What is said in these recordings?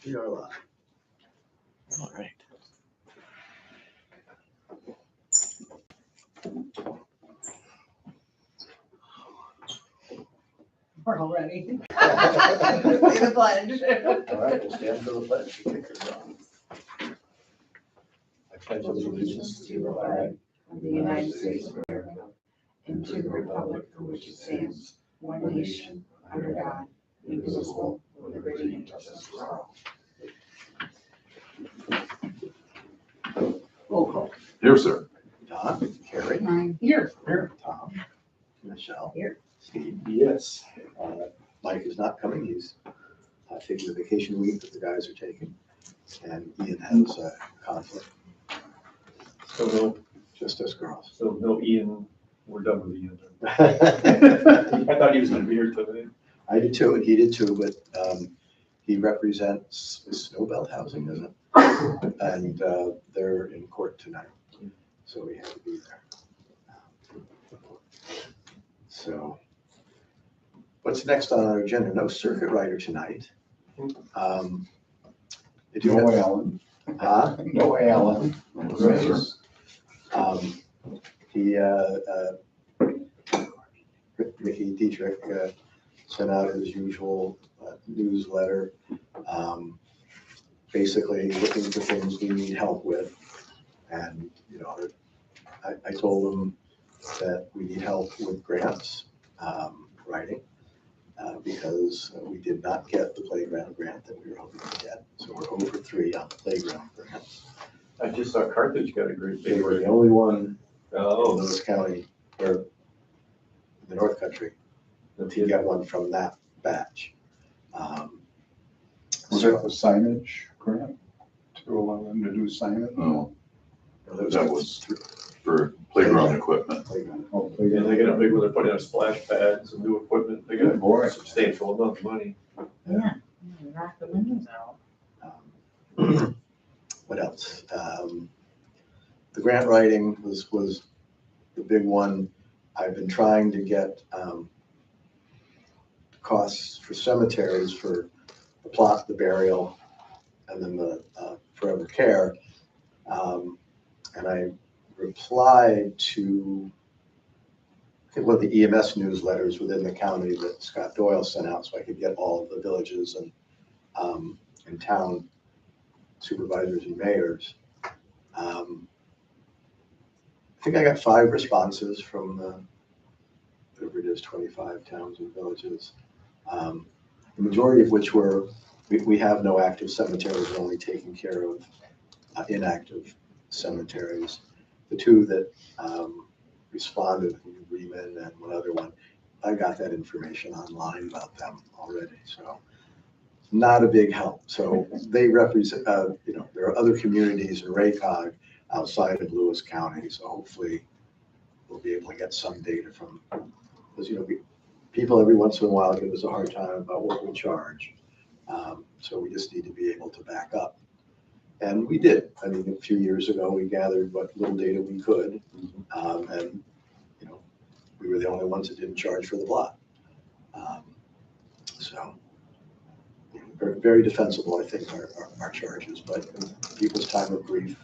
We are live. All right. We're all ready. Say the pledge. All right, we'll stand for the pledge. Kick us off. I pledge allegiance to the flag of the United States of America and to the republic for which it stands, one nation, under God, indivisible, with liberty and justice for all. Roll call. Here, sir. Don, Carrie, I'm here. Tom, Michelle. Here. Steve. Yes. Mike is not coming. He's taking a vacation week that the guys are taking. And Ian has a conflict, So just us girls. no Ian, we're done with Ian. I I thought he was gonna be here today. did too, and he did too, but he represents Snowbelt Housing, isn't it? And they're in court tonight, so we have to be there. So, what's next on our agenda? No circuit rider tonight. Did you No have- Alan. Huh? No Alan. He, Mickey Dietrich sent out his usual newsletter, basically looking for things we need help with. And, you know, I told him that we need help with grants, writing, because we did not get the playground grant that we were hoping to get. So we're over 3 on the playground grant. I just saw Carthage got a great They big were the one. only one in Oh, Lewis County, or the North Country, that's to it. get one from that batch. Was that the signage grant to allow them to do signage? No, There that was for playground equipment. playground. Oh, Yeah, they got a big one, they're putting out splash pads, some new equipment, they got Good boy. a substantial amount of money. Yeah. Knock the windows out. What else? The grant writing was the big one. I've been trying to get costs for cemeteries for the plot, the burial, and then the forever care. And I replied to, I think, one of the EMS newsletters within the county that Scott Doyle sent out, so I could get all of the villages and town supervisors and mayors. I think I got 5 responses from the, whatever it is, 25 towns and villages. The majority of which were, we have no active cemeteries, we're only taking care of inactive cemeteries. The 2 that responded, Reman and one other one, I got that information online about them already, so not a big help. So they represent, you know, there are other communities in Raycog outside of Lewis County, so hopefully we'll be able to get some data from, because, you know, people every once in a while give us a hard time about what we charge. So we just need to be able to back up. And we did. I mean, a few years ago, we gathered what little data we could. And, you know, we were the only ones that didn't charge for the plot. So very, very defensible, I think, our charges, but people's time of grief,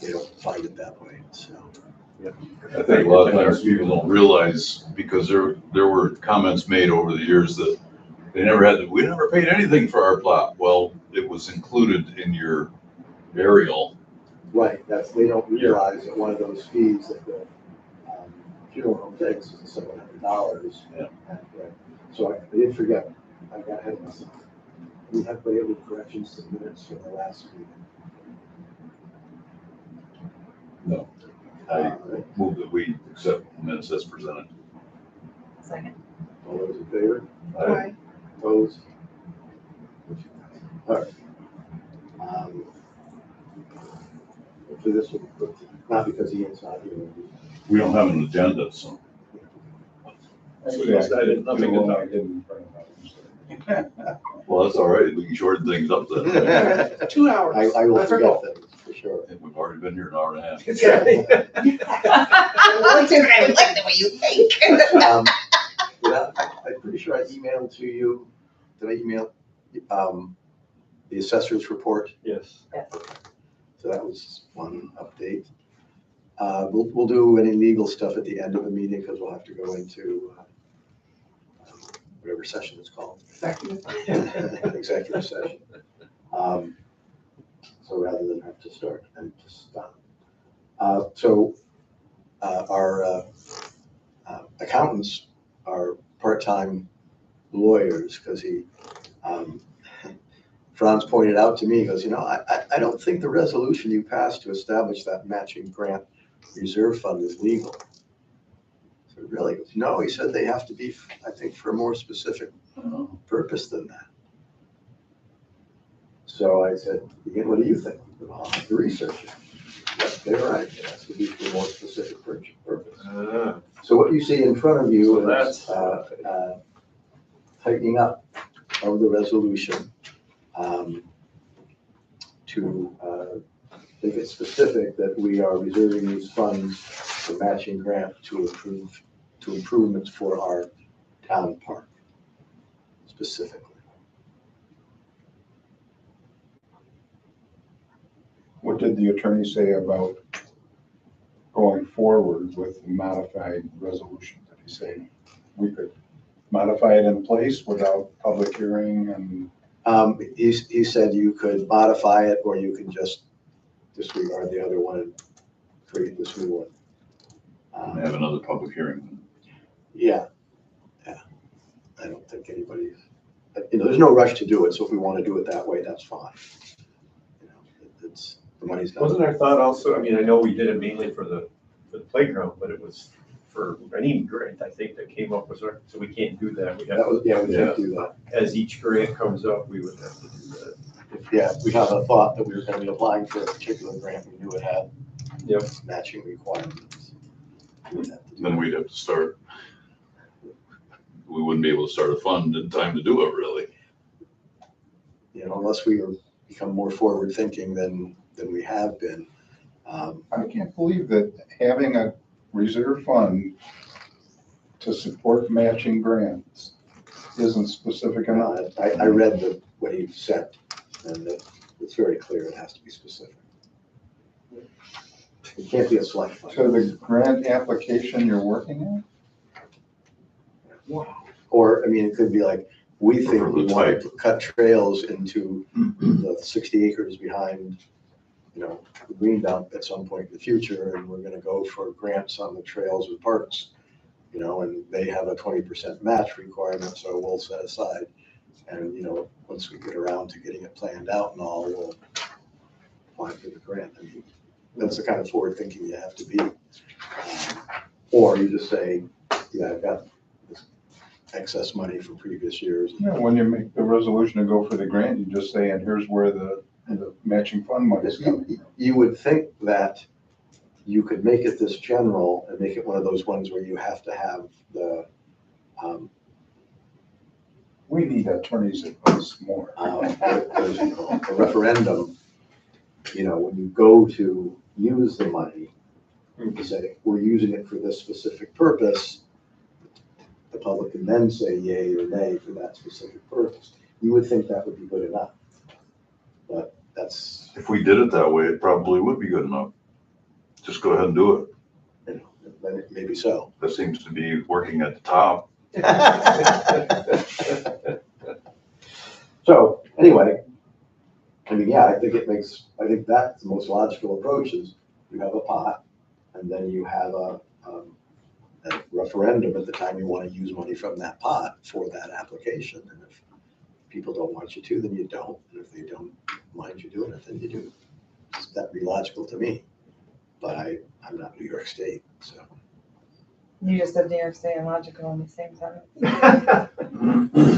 they don't find it that way, so. I think a lot of times people don't realize, because there were comments made over the years that we never paid anything for our plot. Well, it was included in your burial. Right, they don't realize that one of those fees that the funeral home takes is $700. Yeah. So I did forget, I got ahead of myself. We have been able to corrections to minutes for the last meeting. No. I move that we accept the minutes as presented. Second. All those in favor? Aye. Opposed? All right. Hopefully this will, not because Ian's not here. We don't have an agenda, so. So I did nothing to talk. I didn't bring it up. Well, that's all right. We can shorten things up then. 2 hours. I will Let's forget go. things, for sure. I think we've already been here an hour and a half. I like the way you think. Yeah, I'm pretty sure I emailed to you, did I email the assessor's report. Yes. So that was one update. We'll do any legal stuff at the end of the meeting because we'll have to go into whatever session it's called. Executive session. So rather than have to start and to stop. Our accountants are part-time lawyers because Franz pointed out to me, he goes, I don't think the resolution you passed to establish that matching grant reserve fund is legal. So really, no, he said they have to be, I think, for a more specific purpose than that. So I said, what do you think? I'll have to research it. Yes, they're right, it has to be for a more specific purpose. So what you see in front of you is tightening up of the resolution to make it specific that we are reserving these funds for matching grant to improvements for our town park specifically. What did the attorney say about going forward with the modified resolution? Did he say we could modify it in place without public hearing and? He said you could modify it or you can just disregard the other one and create this new one. Have another public hearing. Yeah. I don't think anybody's, there's no rush to do it. So if we want to do it that way, that's fine. It's the money's not. Wasn't our thought also, I know we did it mainly for the playground, but it was for any grant, I think, that came up with our, so we can't do that. We have, We can't do that. as each grant comes up, we would have to do that. If we have a thought that we were going to be applying for a particular grant, we knew it had matching requirements. Then we'd have to start. We wouldn't be able to start a fund in time to do it, really. Unless we become more forward thinking than we have been. I can't believe that having a reserve fund to support matching grants isn't specific enough. I read what he sent, and it's very clear it has to be specific. It can't be a select fund. So the grant application you're working on? Or, it could be like, we think Or we the want type. to cut trails into the 60 acres behind, the green dump at some point in the future, and we're gonna go for grants on the trails and parks, and they have a 20% match requirement, so we'll set aside. And, once we get around to getting it planned out and all, we'll apply for the grant. That's the kind of forward thinking you have to be. Or you just say, I've got this excess money from previous years. Yeah, when you make the resolution to go for the grant, you just say, and here's where the matching fund money is coming from. You would think that you could make it this general and make it one of those ones where you have to have the We need attorneys advice more. there's a referendum. When you go to use the money, you say, we're using it for this specific purpose. The public can then say yay or nay for that specific purpose. You would think that would be good enough. But that's, If we did it that way, it probably would be good enough. Just go ahead and do it. maybe so. That seems to be working at the top. So anyway, I think that's the most logical approach is you have a pot and then you have a referendum at the time you want to use money from that pot for that application. And if people don't want you to, then you don't. And if they don't mind you doing it, then you do. That'd be logical to me. But I'm not New York State, so. You just said New York State and logical in the same sentence.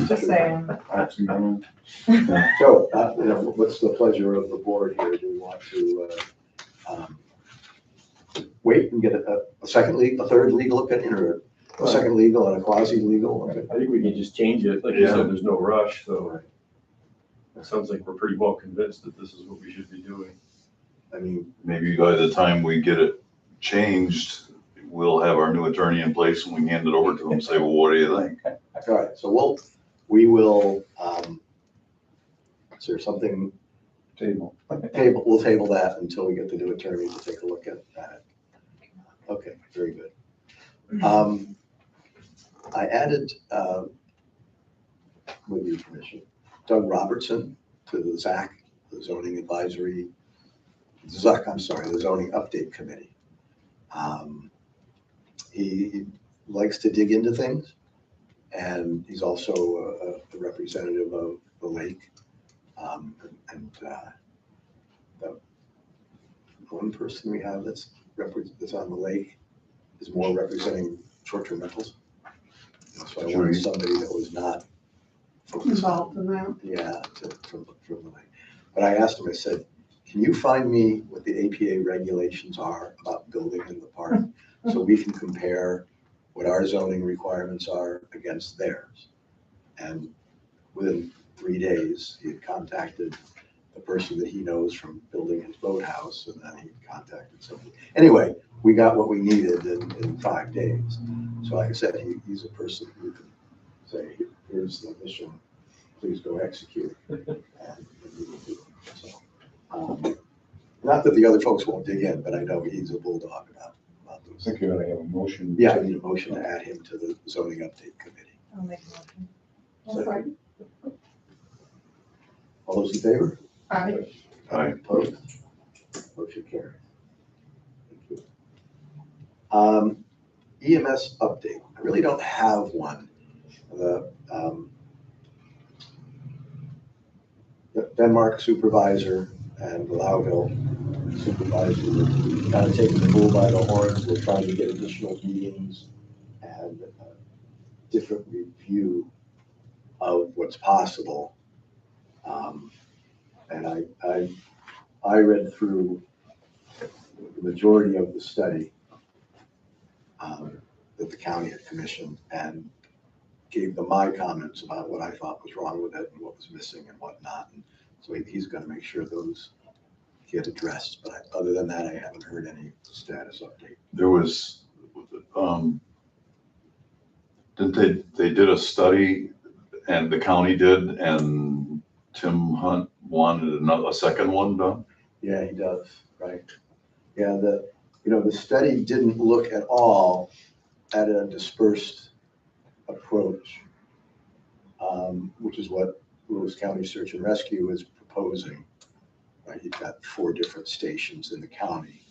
Just saying. Oxymoron. So, what's the pleasure of the board here? Do we want to wait and get a third legal opinion, or a second legal and a quasi-legal? Okay. I think we can just change it. Like you said, there's no rush, so it sounds like we're pretty well convinced that this is what we should be doing. Maybe by the time we get it changed, we'll have our new attorney in place and we can hand it over to them and say, well, what do you think? All right, so we will Is there something, Table. we'll table that until we get the new attorney to take a look at that. Okay, very good. I added, with your permission, Doug Robertson to the ZAC, the Zoning Advisory, the Zoning Update Committee. He likes to dig into things, and he's also a representative of the lake. The one person we have that's on the lake is more representing short-term rentals. So I wanted somebody that was not focused Involved in that. yeah, from the lake. But I asked him, I said, can you find me what the APA regulations are about building in the park? So we can compare what our zoning requirements are against theirs. And within 3 days, he had contacted the person that he knows from building his boathouse, and then he contacted somebody. Anyway, we got what we needed in 5 days. So like I said, he's a person who can say, here's the mission, please go execute. And we will do it. So, not that the other folks won't dig in, but I know he's a bulldog about I those. think you ought to have a motion. Yeah, I need a motion to add him to the zoning update committee. I'll make a motion. Second. All those in favor? Aye. Aye. Opposed? Motion carries. Thank you. EMS update. I really don't have one. The Denmark supervisor and the Loudville supervisor were kind of taking the bull by the horns. They're trying to get additional meetings and a different review of what's possible. And I read through the majority of the study that the county had commissioned and gave them my comments about what I thought was wrong with it and what was missing and whatnot. And so he's going to make sure those get addressed. But other than that, I haven't heard any status update. There was, didn't they did a study, and the county did, and Tim Hunt wanted a second one done? Yeah, he does, right? Yeah, the study didn't look at all at a dispersed approach, which is what Lewis County Search and Rescue is proposing. Right, you've got 4 different stations in the county,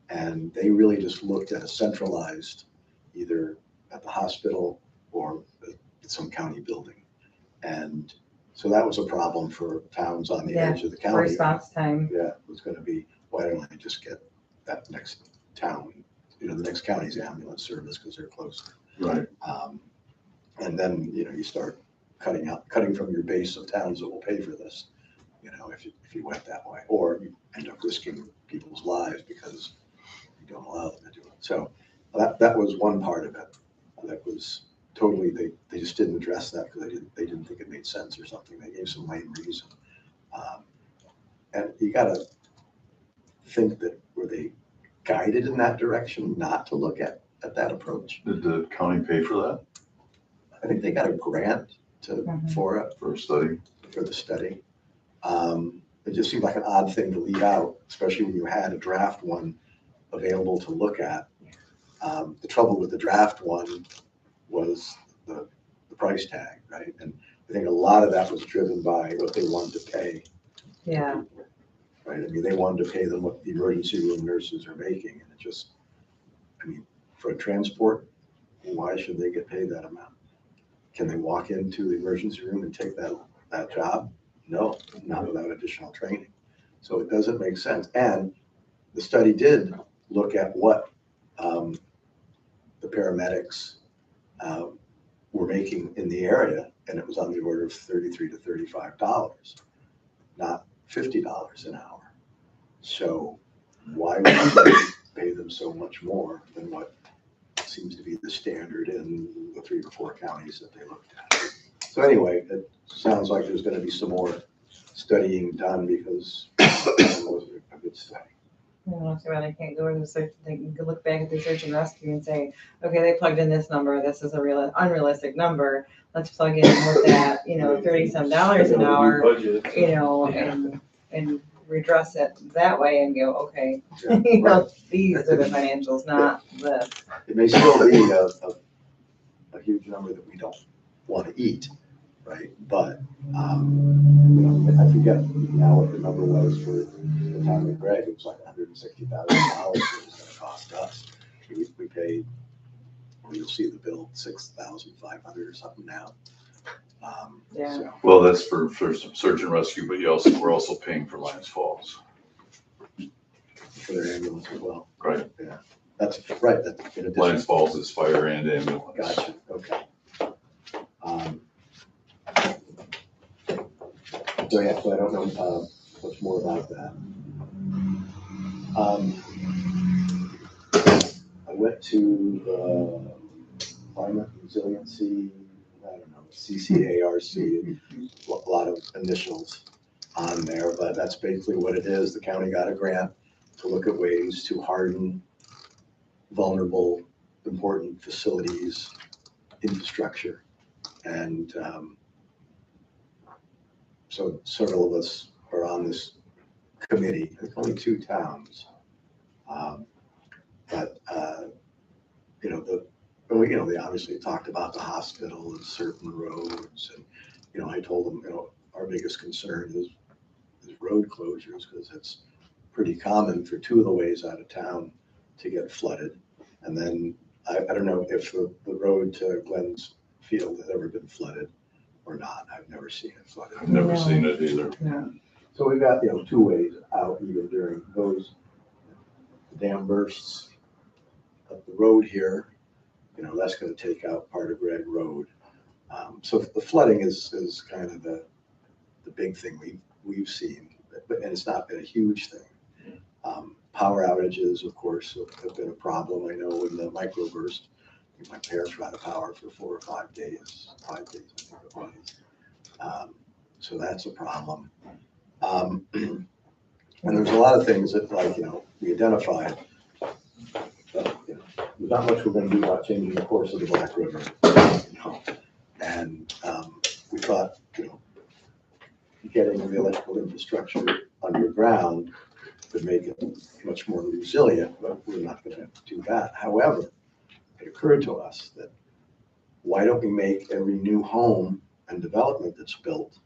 and they really just looked at a centralized, either at the hospital or at some county building. And so that was a problem for towns on the edge of the county. Response time. Yeah, it was going to be, why don't I just get that next town, the next county's ambulance service because they're closer. Right. And then, you start cutting from your base of towns that will pay for this, if you went that way, or you end up risking people's lives because you don't allow them to do it. So that was one part of it. That was totally, they just didn't address that because they didn't think it made sense or something. They gave some lame reason. And you got to think that were they guided in that direction not to look at that approach? Did the county pay for that, I think they got a grant for for a study? the study. It just seemed like an odd thing to leave out, especially when you had a draft one available to look at. The trouble with the draft one was the price tag, right? And I think a lot of that was driven by what they wanted to pay. Yeah. Right, I mean, they wanted to pay them what the emergency room nurses are making, and it just, for a transport, why should they get paid that amount? Can they walk into the emergency room and take that job? No, not without additional training. So it doesn't make sense. And the study did look at what the paramedics were making in the area, and it was on the order of $33 to $35, not $50 an hour. So why would you pay them so much more than what seems to be the standard in the 3 or 4 counties that they looked at? So anyway, it sounds like there's going to be some more studying done because it wasn't a good study. So they can't go into search, they can look back at the search and rescue and say, okay, they plugged in this number, this is a unrealistic number. Let's plug in with that, $30-some an hour, Budget. and redress it that way and go, okay, Yeah, these are the financials, not this. It may still be a huge number that we don't want to eat, right? But, I forget now what the number was for the time with Greg, it was like $160,000 it was gonna cost us. We paid, or you'll see the bill, $6,500 or something now. Yeah. So, Well, that's for search and rescue, but we're also paying for Lions Falls, for their ambulance as well. right? That's right, that's in addition. Lions Falls is fire and ambulance. Gotcha, okay. So yeah, so I don't know much more about that. I went to the Climate Resiliency, I don't know, CCARC, a lot of initials on there, but that's basically what it is. The county got a grant to look at ways to harden vulnerable, important facilities, infrastructure. And so several of us are on this committee. It's only 2 towns. But they obviously talked about the hospital and certain roads. And, I told them, our biggest concern is road closures, because it's pretty common for 2 of the ways out of town to get flooded. And then I don't know if the road to Glenn's Field has ever been flooded or not. I've never seen it flooded. I've never No. seen it either. So we've got, 2 ways out even during those dam bursts. Up the road here, that's gonna take out part of Red Road. So the flooding is kind of the big thing we've seen, and it's not been a huge thing. Power outages, of course, have been a problem. I know in the microburst, my parents were out of power for 4 or 5 days, 5 days, I think it was. So that's a problem. And there's a lot of things that, we identified. But, there's not much we're gonna do about changing the course of the Black River. And we thought, getting the electrical infrastructure underground would make it much more resilient, but we're not gonna do that. However, it occurred to us that why don't we make every new home and development that's built,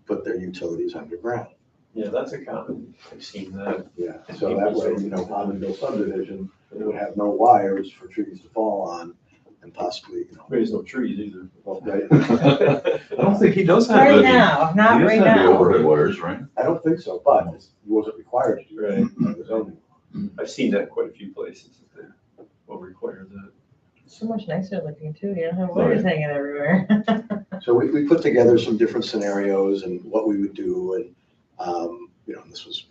put their utilities underground? Yeah, that's a common, I've seen that. Yeah, so that way, Commonville subdivision, it would have no wires for trees to fall on and possibly, There's no trees either. right? I don't think he does have Right any. now, not He right doesn't have the now. overhead wires, right? I don't think so, but he wasn't required to do Right. it by the zoning. I've seen that quite a few places that they will require that. So much nicer looking too, you don't have wires hanging everywhere. So we put together some different scenarios and what we would do, and, this was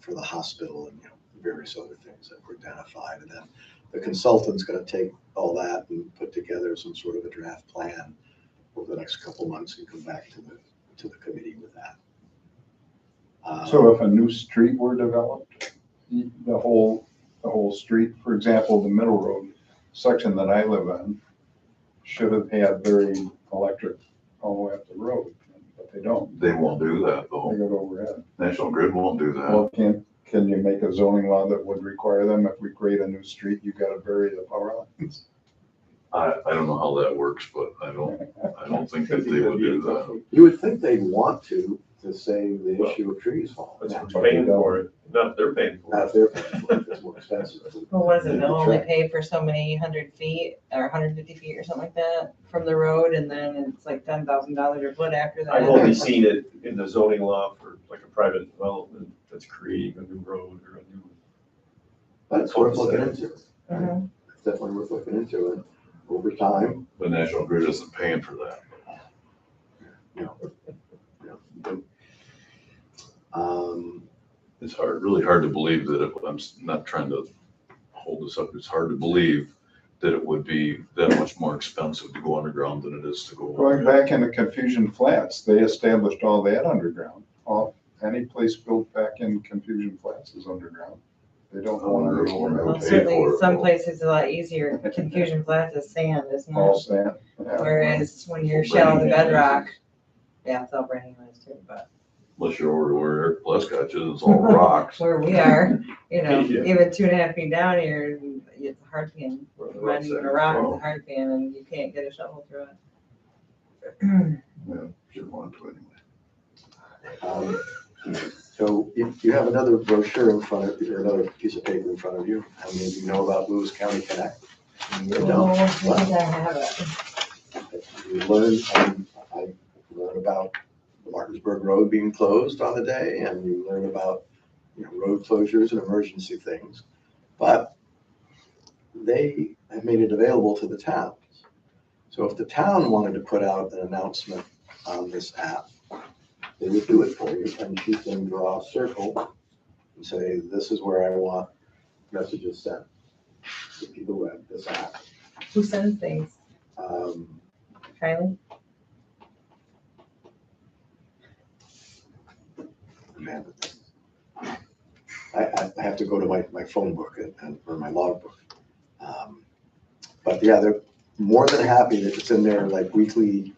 for the hospital and, various other things that were identified. And then the consultant's gonna take all that and put together some sort of a draft plan over the next couple months and come back to the committee with that. So if a new street were developed, the whole street, for example, the Middle Road section that I live on should have had buried electric all the way up the road, but they don't. They won't do that They though. go overhead. National Grid won't do that. Well, can you make a zoning law that would require them, if we create a new street, you gotta bury the power lines? I don't know how that works, but I don't think that they would do that. You would think they'd want to save the issue of trees falling. That's Now, who's paying for it, not they're paying for Not it. if they're paying for it, it's more expensive. Well, what is it, they'll only pay for so many 100 feet or 150 feet or something like that from the road, and then it's like $10,000 a foot after that. I've only seen it in the zoning law for like a private development that's creating a new road or a new. That's worth looking into. Mhm. It's definitely worth looking into, and over time, The National Grid isn't paying for that. It's really hard to believe that I'm not trying to hold this up. It's hard to believe that it would be that much more expensive to go underground than it is to go Going overhead. back into Confusion Flats, they established all that underground. Any place built back in Confusion Flats is underground. They don't want to go They'll Well, pay for certainly, it, some though. places a lot easier. Confusion Flats is sand, isn't all it? sand. Yeah. Whereas when you're Well, shallow to Birmingham bedrock, is- yeah, it's all Brandon is too, but Unless you're over where Eric Plescott is, it's all rocks. where we are, you know, Yeah. even 2.5 feet down here, it's a hard pan. Where the Not rough even a sand. rock, it's Oh. a hard pan, and you can't get a shovel through it. Yeah, should want to anyway. So you have another brochure in front of you, or another piece of paper in front of you. How many of you know about Lewis County Connect? You Oh, don't. I think I have it. You I learn about the Martinsburg Road being closed on the day, and you learn about, road closures and emergency things. But they have made it available to the towns. So if the town wanted to put out an announcement on this app, they would do it for you, and you can draw a circle and say, this is where I want messages sent to people who have this app. Who sends things? Um, Kylie? Man, I have to go to my phone book or my logbook. But yeah, they're more than happy that it's in their like weekly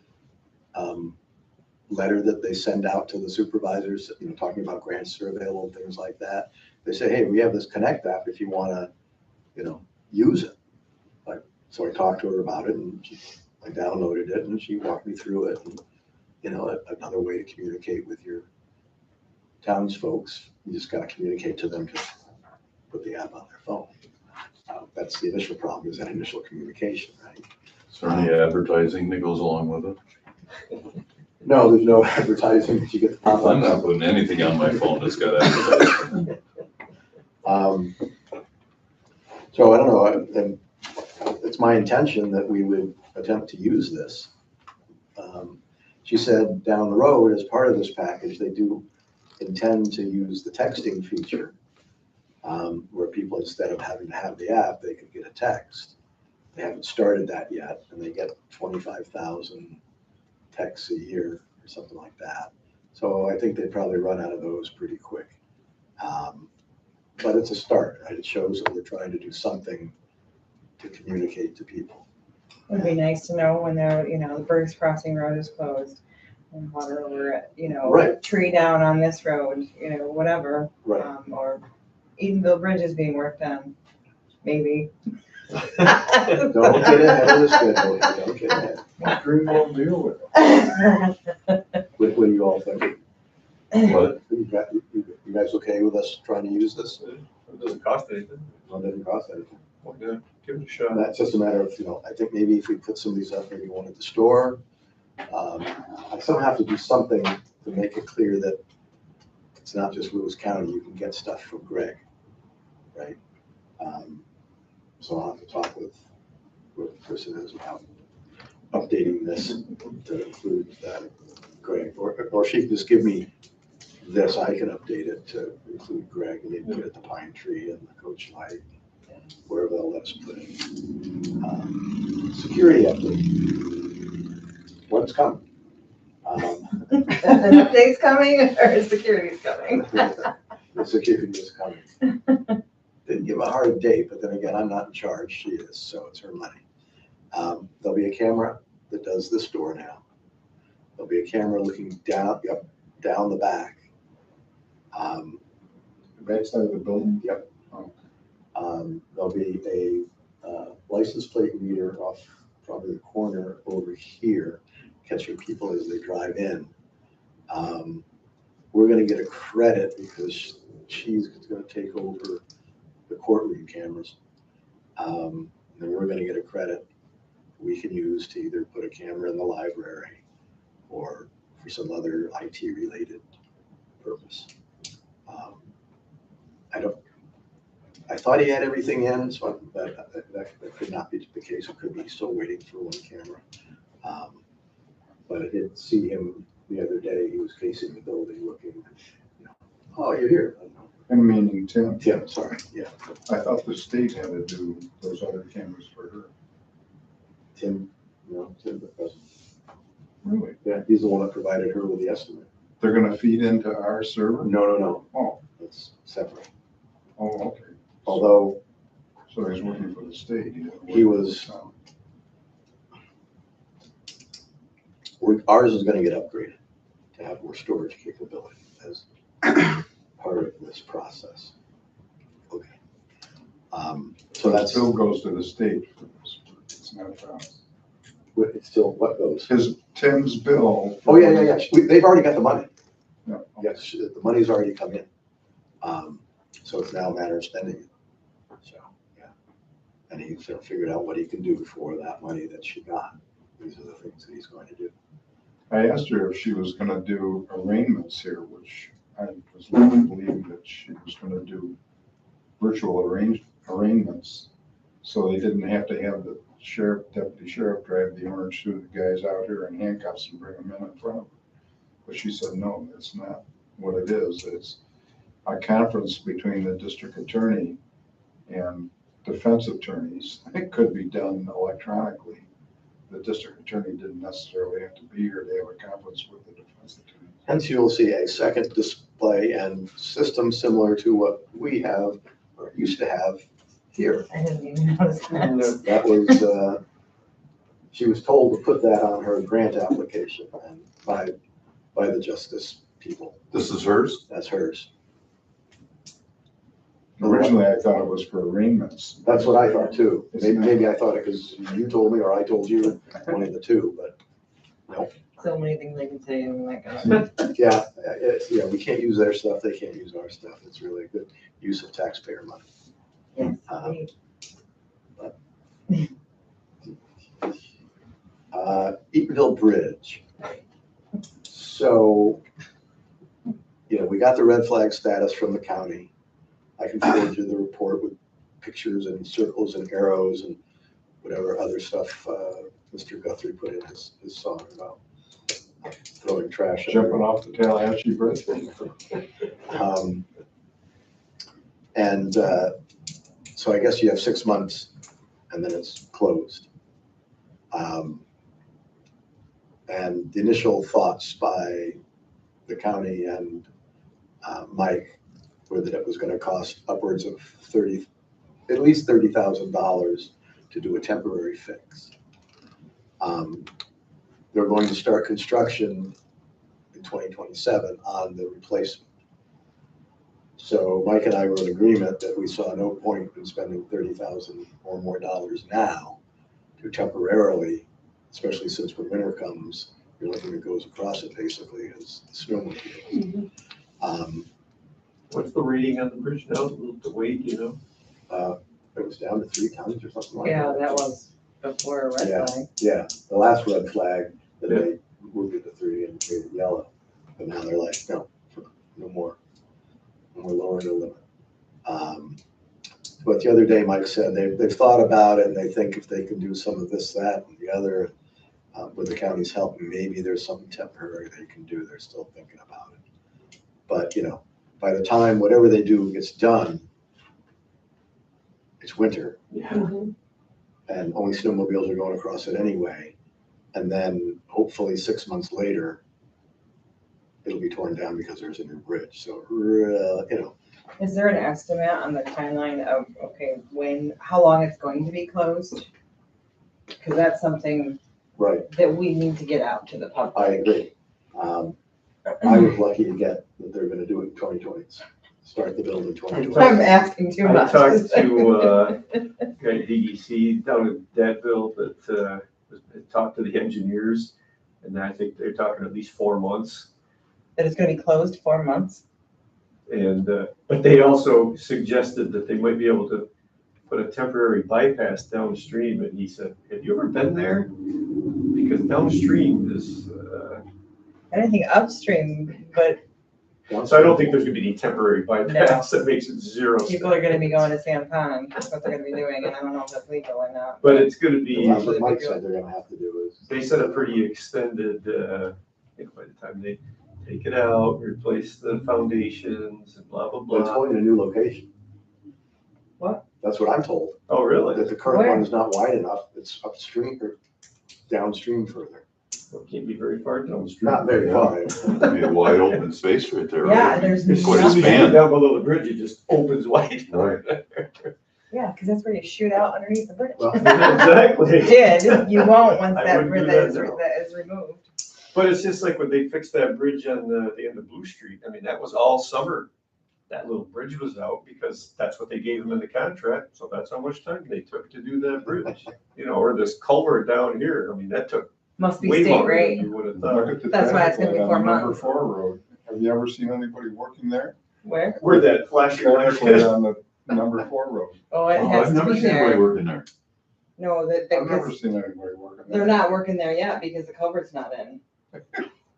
letter that they send out to the supervisors, talking about grants that are available, things like that. They say, hey, we have this Connect app if you want to, use it. So I talked to her about it, and I downloaded it, and she walked me through it. And, another way to communicate with your townsfolks, you just got to communicate to them to put the app on their phone. That's the initial problem, is that initial communication, right? Is there any advertising that goes along with it? No, there's no advertising that you get. The I'm not putting anything on my phone that's got advertising. So I don't know, and it's my intention that we would attempt to use this. She said down the road, as part of this package, they do intend to use the texting feature, where people, instead of having to have the app, they could get a text. They haven't started that yet, and they get 25,000 texts a year or something like that. So I think they'd probably run out of those pretty quick. But it's a start, right? It shows that we're trying to do something to communicate to people. It'd be nice to know when they're, the Burgess Crossing Road is closed. And water over, Right. tree down on this road, whatever. Right. Or Edenville Bridge is being worked on, maybe. Don't get ahead of the schedule. Don't get ahead. Green won't deal with it. What do you all think? What? You guys okay with us trying to use this? It doesn't cost anything. It doesn't cost anything. Well, yeah, give it a shot. And that's just a matter of, I think maybe if we put some of these up, maybe one at the store. I still have to do something to make it clear that it's not just Lewis County, you can get stuff from Greg, right? So I'll have to talk with the person who's about updating this to include Greg, or she can just give me this, I can update it to include Greg, and maybe put it at the Pine Tree and the Coach Light, wherever they'll let us put it. Security update. What's coming? An update's coming or security's coming? The security is coming. Didn't give a hard date, but then again, I'm not in charge, she is, so it's her money. There'll be a camera that does this door now. There'll be a camera looking down the back. Backside of the building? Yep. There'll be a license plate reader off probably the corner over here, catching people as they drive in. We're gonna get a credit because she's gonna take over the courtroom cameras. And we're gonna get a credit we can use to either put a camera in the library or for some other IT related purpose. I thought he had everything in, but that could not be the case. It could be still waiting for one camera. But I did see him the other day. He was casing the building looking, oh, you're here. And meaning Tim. Tim, sorry, yeah. I thought the state had to do those other cameras for her. Tim, Tim doesn't. Really? Yeah, he's the one that provided her with the estimate. They're gonna feed into our server? No. Oh, It's separate. oh, okay. although So he's working for the state. He didn't work He for was- the town. ours is gonna get upgraded to have more storage capability as part of this process. Okay. So But it that's, still goes to the state. It's not, it's still what goes. Tim's bill. Oh, yeah. They've already got the money. Yeah. Yes, the money's already come in. So it's now a matter of spending it. So, yeah. And he's figured out what he can do for that money that she got. These are the things that he's going to do. I asked her if she was gonna do arraignments here, which I was led to believe that she was gonna do virtual arraignments. So they didn't have to have the deputy sheriff drive the orange suited guys out here in handcuffs and bring them in front of her. But she said, no, that's not what it is. It's a conference between the district attorney and defense attorneys. It could be done electronically. The district attorney didn't necessarily have to be here to have a conference with the defense attorney. Hence, you'll see a second display and system similar to what we have or used to have here. I didn't even notice that. That was, she was told to put that on her grant application and by the justice people. This is hers? That's hers. Originally, I thought it was for arraignments. That's what I thought too. Maybe I thought it because you told me or I told you, one of the two, but So many things I can say, and like, oh, yeah, yeah, we can't use their stuff. They can't use our stuff. It's really a good use of taxpayer money. yes, Um, Eatonville Bridge. So, we got the red flag status from the county. I can forward you the report with pictures and circles and arrows and whatever other stuff Mr. Guthrie put in his song about throwing trash. Jumping off the Tallahatchie Bridge. And so I guess you have 6 months and then it's closed. And the initial thoughts by the county and Mike were that it was going to cost upwards of at least $30,000 to do a temporary fix. They're going to start construction in 2027 on the replacement. So Mike and I were in agreement that we saw no point in spending $30,000 or more now to temporarily, especially since when winter comes, the only thing that goes across it basically is snowmobile. What's the rating on the bridge now, the weight, It was down to 3 tons or something like yeah, that. that was before red Yeah. flag. Yeah, the last red flag, then they moved it to 3 and made it yellow. But now they're like, no more. And we're lowering the limit. But the other day, Mike said they've thought about it and they think if they can do some of this, that, and the other, with the county's help, maybe there's something temporary they can do. They're still thinking about it. But, by the time whatever they do gets done, it's winter. Yeah. And only snowmobiles are going across it anyway. And then hopefully 6 months later, it'll be torn down because there's a new bridge. So, Is there an estimate on the timeline of, how long it's going to be closed? Because that's something right, that we need to get out to the public. I agree. I was lucky to get that they're gonna do it in 2020, start the build in 2020. I'm asking too I much. talked to guy at DEC down in Denville that talked to the engineers, and I think they're talking at least 4 months. That it's gonna be closed 4 months? And, but they also suggested that they might be able to put a temporary bypass downstream, and he said, have you ever been there? Because downstream is, Anything upstream, but so I don't think there's gonna be any temporary bypass, that makes it zero. people are gonna be going to San Pond, that's what they're gonna be doing, and I don't know if that's legal or not. But it's gonna be, That's what Mike said they're gonna have to do is. they said a pretty extended, I think by the time they take it out, replace the foundations and blah, blah, But it's blah. going to a new location. What? That's what I'm told, Oh, really? that the current Where? one is not wide enough. It's upstream or downstream further. It can't be very far down the street. Not very far. Be a wide open space right there. Yeah, right? there's As Quite soon a as you span. get down below the bridge, it just opens wide. Right. Yeah, because that's where you shoot out underneath the bridge. Well, Exactly. You did, you won't once I that wouldn't bridge do that is, now. that is removed. But it's just like when they fixed that bridge on the end of Blue Street, I mean, that was all summer. That little bridge was out because that's what they gave them in the contract, so that's how much time they took to do that bridge. You know, or this culvert down here, I mean, that took Must be way state longer than rate. you would have Look thought. at the That's why it's traffic gonna be light on 4 number months. 4 road. Have you ever seen anybody working there? Where? Where that flashing light Traffic light is. on the number 4 road. Oh, it Oh, has I've to never be seen anybody there. working there. No, I've never because seen anybody working there. they're not working there yet because the culvert's not in.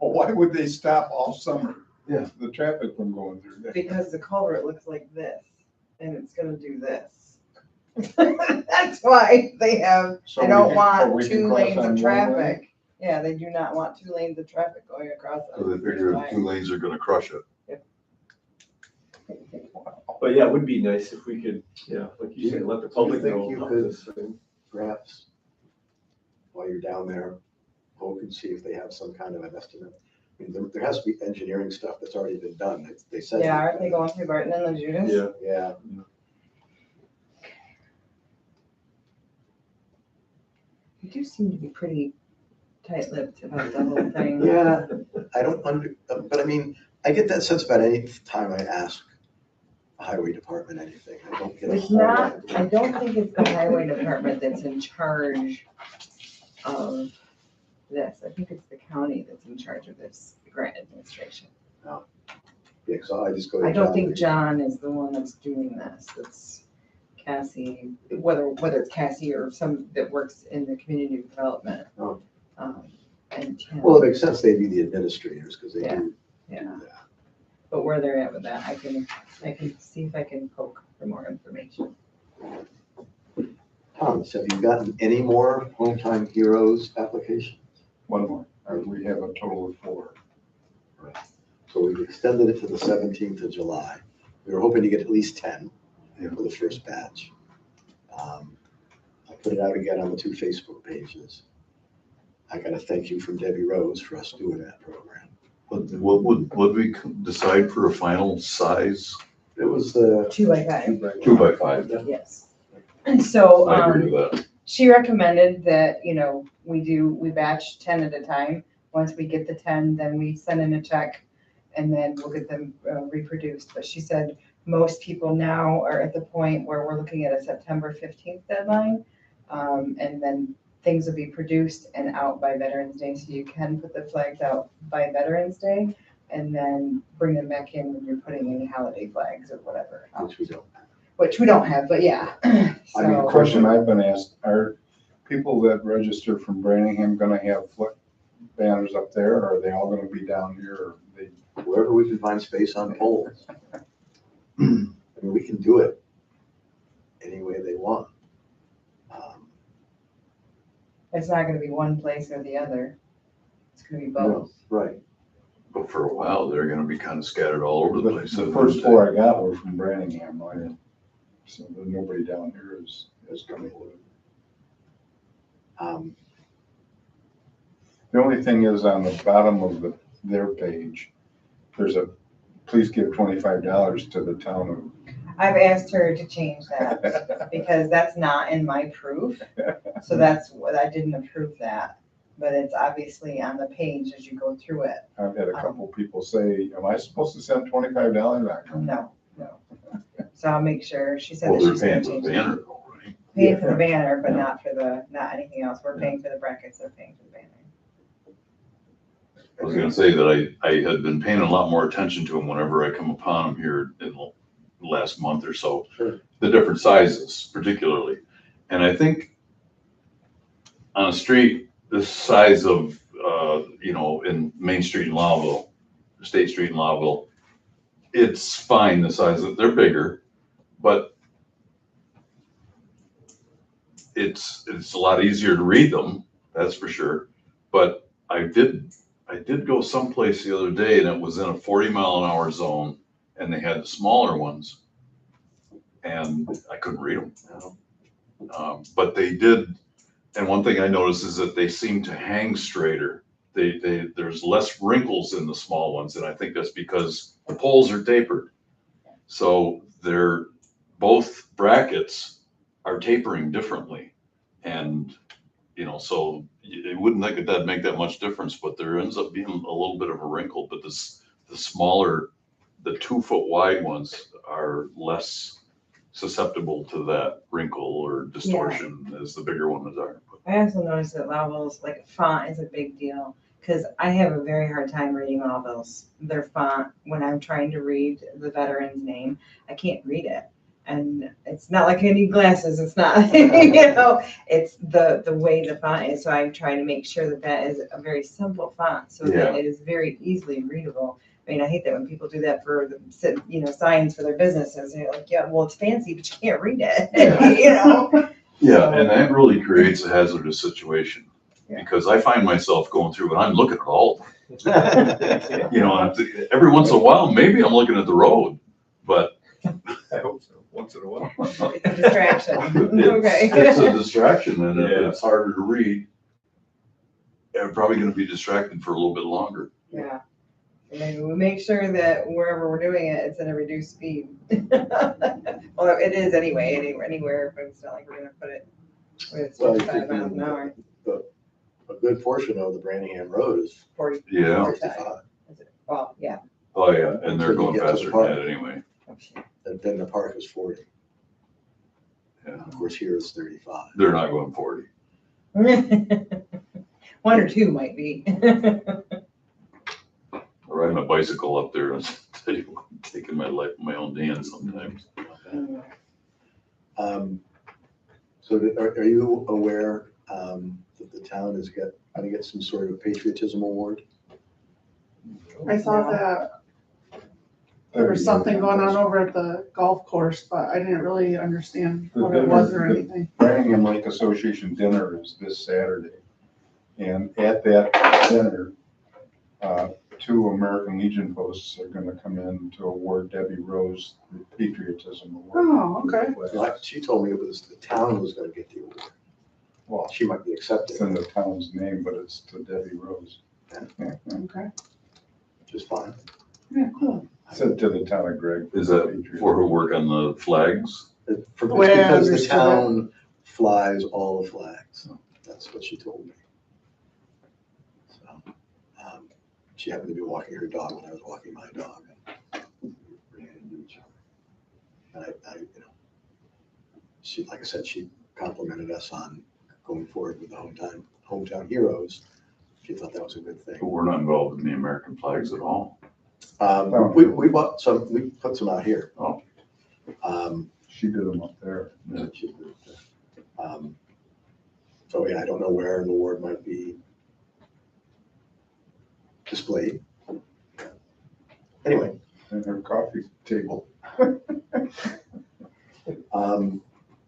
Well, why would they stop all summer? Yeah. The traffic from going through there. Because the culvert looks like this and it's gonna do this. That's why they have, So they we don't can- want we can 2 cross lanes on of one lane? traffic. Yeah, they do not want 2 lanes of traffic going across. So they figure the 2 lanes are gonna crush it. But yeah, it would be nice if we could, yeah, like you said, let the public think know you about could- this thing. Perhaps while you're down there, poke and see if they have some kind of an estimate. I mean, there has to be engineering stuff that's already been done. They said. Yeah, aren't they going through Barton and the Judas? Yeah. Yeah, You do seem to be pretty tight-lipped about the whole thing. yeah, I don't but I mean, I get that sense about any time I ask the highway department anything. I don't get a It's whole lot not, of- I don't think it's the highway department that's in charge of this. I think it's the county that's in charge of this grant administration. Yeah, so I just go. to I don't John think Reed. John is the one that's doing this. It's Cassie, whether it's Cassie or some that works in the community development. Oh. And Tim. Well, it makes sense they'd be the administrators because they Yeah. do Yeah, do that. but where they're at with that, I can see if I can poke for more information. Thomas, have you gotten any more Hometown Heroes applications? One more. We have a total of 4. So we've extended it to the 17th of July. We were hoping to get at least 10 for the first batch. I put it out again on the 2 Facebook pages. I got a thank you from Debbie Rose for us doing that program. What would we decide for a final size? It was the. 2 by 5, 2 by 5. yes. And so, I agree with that. she recommended that, we batch 10 at a time. Once we get the 10, then we send in a check and then we'll get them reproduced. But she said most people now are at the point where we're looking at a September 15th deadline. And then things will be produced and out by Veterans Day. So you can put the flags out by Veterans Day and then bring them back in when you're putting any holiday flags or whatever. out. Which we don't. Which we don't have, but yeah. I mean, The So, question I've been asked, are people that register from Branningham gonna have flip banners up there, or are they all gonna be down here? Or they, Wherever we can find space on poles. I mean, we can do it any way they want. it's not gonna be one place or the other. It's gonna be both. Right. But for a while, they're gonna be kind of scattered all over the place. the first 4 I got were from Branningham, right? So there's nobody down here is coming with it. Um, The only thing is on the bottom of their page, there's a, please give $25 to the town of. I've asked her to change that because that's not in my proof. So that's what, I didn't approve that, but it's obviously on the page as you go through it. I've had a couple people say, am I supposed to send $25 back? No. So I'll make sure, she said Well, that they're she's paying gonna for change the it. banner though, right? Paying for the banner, but not for not anything else. We're paying for the brackets, they're paying for the banner. I was gonna say that I had been paying a lot more attention to them whenever I come upon them here in the last month or so. Sure. The different sizes particularly. And I think on a street this size of, in Main Street in Lowville, State Street in Lowville, it's fine, the size of, they're bigger, but it's a lot easier to read them, that's for sure. But I did go someplace the other day and it was in a 40-mile-an-hour zone and they had the smaller ones and I couldn't read them. But they did, and one thing I noticed is that they seem to hang straighter there's less wrinkles in the small ones, and I think that's because the poles are tapered. So both brackets are tapering differently. And, so you wouldn't think that'd make that much difference, but there ends up being a little bit of a wrinkle. But the smaller, the 2 foot wide ones are less susceptible to that wrinkle or distortion as the bigger ones are. I also noticed that Laurel's, like, font is a big deal, because I have a very hard time reading all their font when I'm trying to read the veteran's name. I can't read it. And it's not like I need glasses, it's not, it's the way the font is. So I'm trying to make sure that is a very simple font, so that it is very easily readable. I mean, I hate that when people do that for signs for their businesses. They're like, yeah, well, it's fancy, but you can't read it. Yeah, and that really creates a hazardous situation, Yeah. because I find myself going through and I'm looking at all of them. And I'm thinking, every once in a while, maybe I'm looking at the road, but I hope so, once in a while. It's a distraction. Okay. it's a distraction, and if Yeah. it's harder to read, I'm probably gonna be distracted for a little bit longer. Yeah. And maybe we make sure that wherever we're doing it, it's at a reduced speed. Well, it is anywhere, but it's not like we're gonna put it with Well, you 55 miles an could- hour. A good portion of the Branningham Road is 40. Yeah, 55. Is it? Well, yeah. oh yeah, and they're Until going you get to the faster park. than that anyway. Oh, shit. And then the park is 40. Yeah, Of course, here it's 35. they're not going 40. 1 or 2 might be. Riding a bicycle up there, and tell you what, I'm taking my life in my own hands sometimes. So are you aware that the town is going to get some sort of patriotism award? I saw that there was something going on over at the golf course, but I didn't really understand what it was or anything. Branningham Lake Association dinner is this Saturday. And at that dinner, 2 American Legion posts are gonna come in to award Debbie Rose the Patriotism Award. Oh, okay. She told me it was the town was going to get the award. Well, She might be accepted, it's in the town's name, but it's to Debbie Rose. Okay. which is fine. Yeah, cool. Said to the town of Greg. Is that for her work on the flags? It's way I because the understood it. town flies all the flags. That's what she told me. So, she happened to be walking her dog when I was walking my dog. And ran into each other. And she, like I said, she complimented us on going forward with the hometown heroes. She thought that was a good thing. But we're not involved in the American flags at all. We bought some, we put some out here. Oh. She did them up there. Yeah. So yeah, I don't know where the award might be displayed. Anyway, And her coffee table.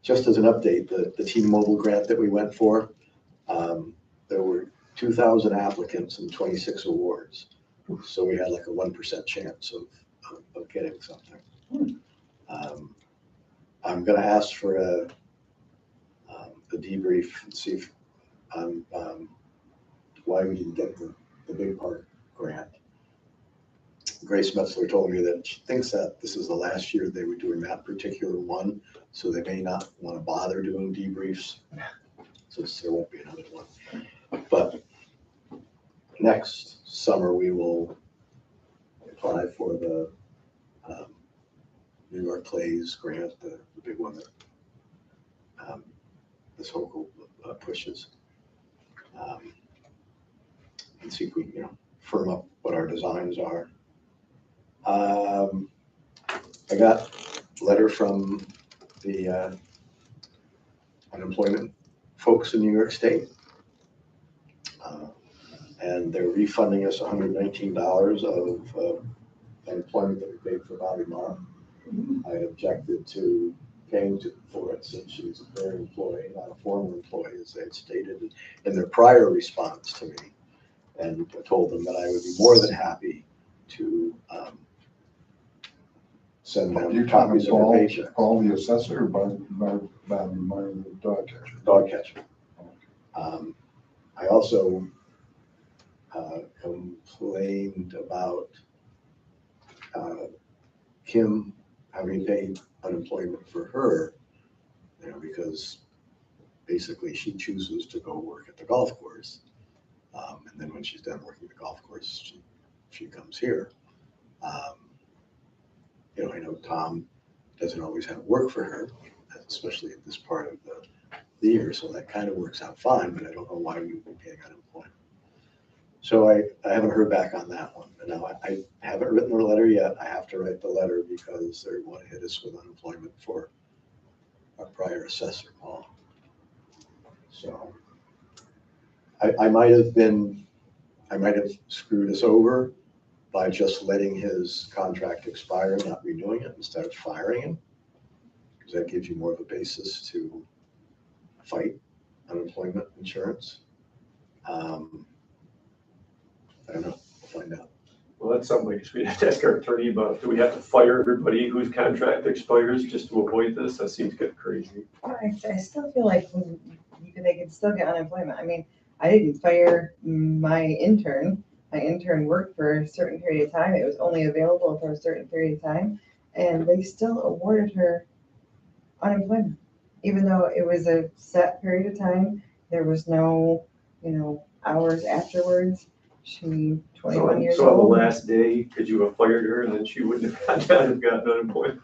just as an update, the T-Mobile grant that we went for, there were 2,000 applicants and 26 awards. So we had like a 1% chance of getting something. I'm gonna ask for a debrief and see if, why we didn't get the big park grant. Grace Metzler told me that she thinks that this is the last year they were doing that particular one, so they may not want to bother doing debriefs, since there won't be another one. But next summer, we will apply for the New York Plays grant, the big one that this whole pushes. And see if we can, firm up what our designs are. I got a letter from the unemployment folks in New York State. And they're refunding us $119 of unemployment that we paid for Bobby Marr. I had objected to paying for it since she's a fair employee, not a former employee, as they had stated in their prior response to me. And I told them that I would be more than happy to send You them copies of their paychecks. Call the assessor, Bobby Meyer, the dog catcher. Dog catcher. I also complained about Kim having paid unemployment for her, because basically she chooses to go work at the golf course. And then when she's done working at the golf course, she comes here. I know Tom doesn't always have work for her, especially at this part of the year, so that kind of works out fine, but I don't know why we would be paying unemployment. So I haven't heard back on that one. And now I haven't written the letter yet. I have to write the letter because they want to hit us with unemployment for our prior assessor, Paul. So I might have screwed us over by just letting his contract expire, not renewing it instead of firing him, because that gives you more of a basis to fight unemployment insurance. I don't know, we'll find out. Well, that's something I guess we'd have to ask our attorney about. Do we have to fire everybody whose contract expires just to avoid this? That seems to get crazy. I still feel like they could still get unemployment. I mean, I didn't fire my intern. My intern worked for a certain period of time. It was only available for a certain period of time, and they still awarded her unemployment, even though it was a set period of time. There was no, hours afterwards. She 21 years So on the old. last day, could you have fired her and then she wouldn't have gotten unemployment?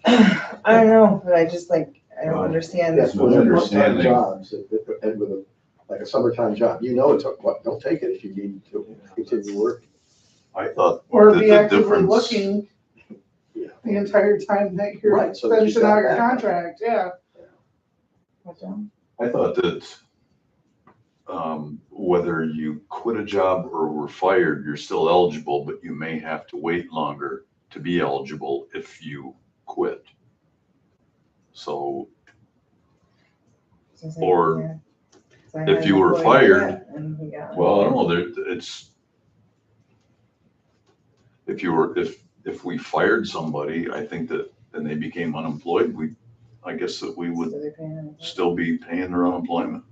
I don't know, but I don't understand. Yes, with Understanding. part-time jobs, and with like a summertime job, don't take it if you need to continue work. I thought Or that be the actively difference, looking Yeah. the entire time that you're Right, so that you finishing got out your that. contract, yeah. I thought that whether you quit a job or were fired, you're still eligible, but you may have to wait longer to be eligible if you quit. So, or if you were fired, well, I don't know, if we fired somebody, I think that, and they became unemployed, I guess that we would still be paying their unemployment.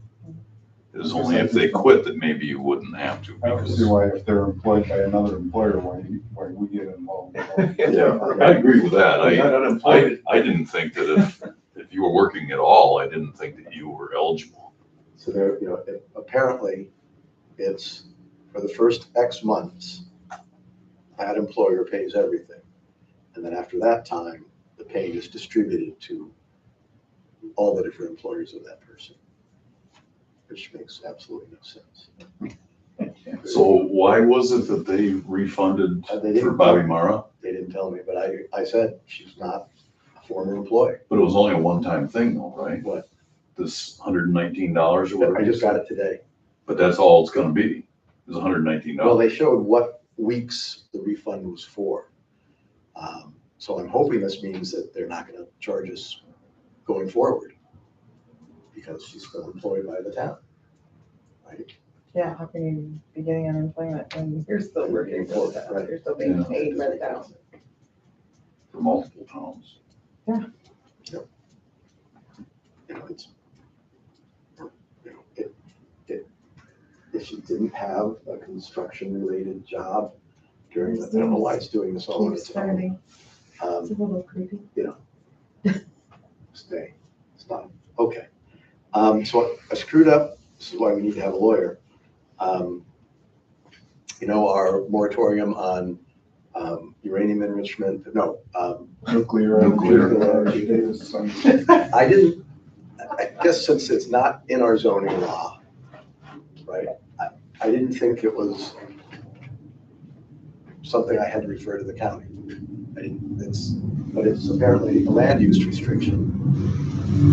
It's only if they quit that maybe you wouldn't have to. I don't see why if they're employed by another employer, why we get involved. Yeah, I agree with that. They're not unemployed. I didn't think that if you were working at all, I didn't think that you were eligible. So there, apparently it's for the first X months, that employer pays everything. And then after that time, the pay is distributed to all the different employers of that person, which makes absolutely no sense. So why was it that they refunded They didn't- for Bobby Mara? They didn't tell me, but I said she's not a former employee. But it was only a one-time thing though, right? What? This $119 or whatever. I just got it today. But that's all it's gonna be, is $119. Well, they showed what weeks the refund was for. So I'm hoping this means that they're not gonna charge us going forward because she's still employed by the town, right? Yeah, how can you be getting unemployment when you're still working for the town? Right. You're still being Yeah. paid by the town. For multiple towns. It's, if she didn't have a construction-related job during, I don't know why it's doing this all on Keep its own. spending. It's a little creepy. Stay, stop, okay. So I screwed up, this is why we need to have a lawyer. Our moratorium on uranium enrichment, Nuclear. I guess since it's not in our zoning law, right, I didn't think it was something I had to refer to the county. But it's apparently a land use restriction.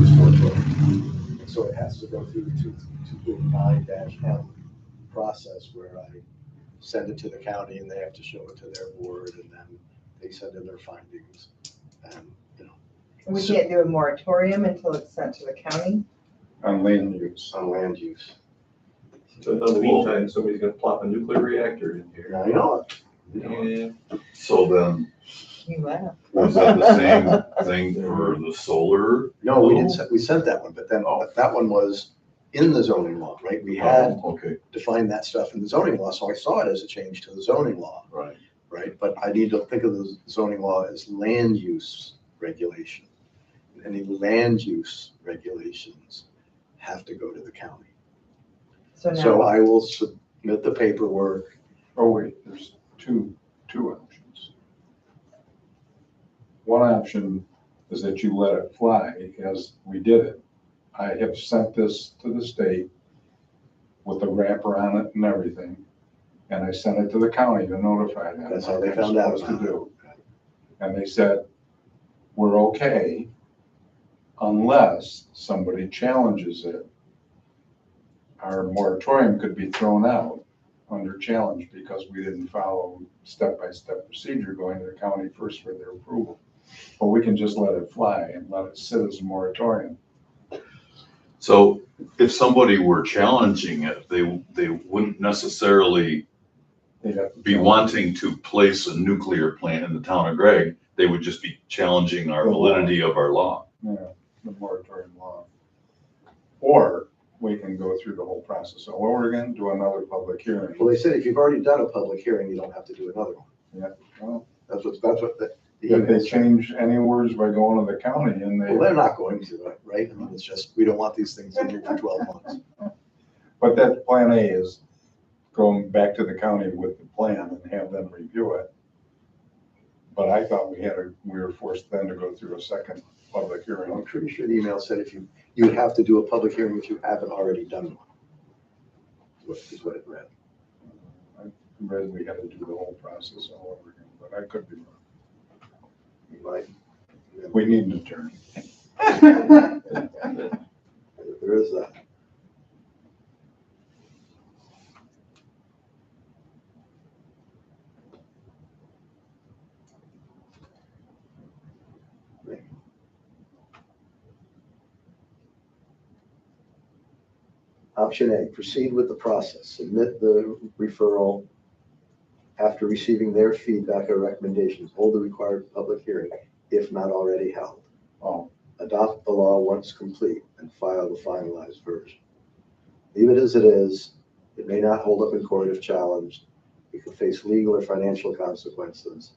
This moratorium. And so it has to go through the 289-M process where I send it to the county and they have to show it to their board and then they send in their findings. And, We can't do a moratorium until it's sent to the county. On land use. on land use. So in the meantime, somebody's gonna plop a nuclear reactor in here. Now, you know it. Yeah. So then, You laugh. was that the same thing for the solar? No, we didn't, we sent that one, but then that one was in the zoning law, right? We had Okay, defined that stuff in the zoning law, so I saw it as a change to the zoning law, right. right? But I need to think of the zoning law as land use regulation. Any land use regulations have to go to the county. So So now, I will submit the paperwork. Oh, wait, there's two options. One option is that you let it fly as we did it. I have sent this to the state with the wrapper on it and everything. And I sent it to the county to notify them. That's how they what they're found out supposed to about do. And they said, we're okay unless somebody challenges it. Our moratorium could be thrown out under challenge because we didn't follow step-by-step procedure going to the county first for their approval. But we can just let it fly and let it sit as a moratorium. So if somebody were challenging it, they wouldn't necessarily They'd have to be challenge wanting to place a nuclear plant in the town of Gregg. They would just be challenging our The law. validity of our law. the moratorium law. Or we can go through the whole process all over again, do another public hearing. Well, they said if you've already done a public hearing, you don't have to do another one. Yeah, well, That's what the if they email said. change any words by going to the county and Well, they're they, not going to, right? I mean, it's just, we don't want these things in here for 12 months. but that plan A is going back to the county with the plan and have them review it. But I thought we were forced then to go through a second public hearing. I'm pretty sure the email said if you would have to do a public hearing if you haven't already done one. Is what it read. I read we had to do the whole process all over again, but I could be wrong. You might. We need an attorney. There is that. Option A, proceed with the process. Submit the referral after receiving their feedback or recommendations. Hold the required public hearing if not already held. Oh, Adopt the law once complete and file the finalized version. Leave it as it is. It may not hold up in court if challenged. You could face legal or financial consequences.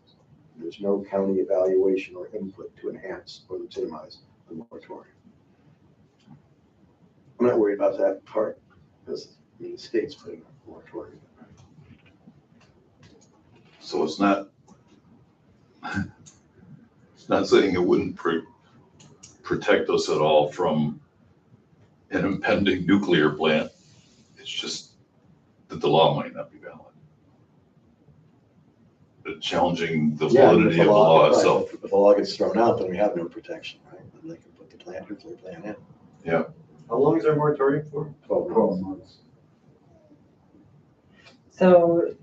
There's no county evaluation or input to enhance or legitimize the moratorium. I'm not worried about that part because the state's putting a moratorium. So it's not saying it wouldn't protect us at all from an impending nuclear plant. It's just that the law might not be valid. Challenging the validity of the law right, itself. If the law gets thrown out, then we have no protection, right? Then they can put the nuclear plant in. How long is our moratorium for? 12 12 months. months. so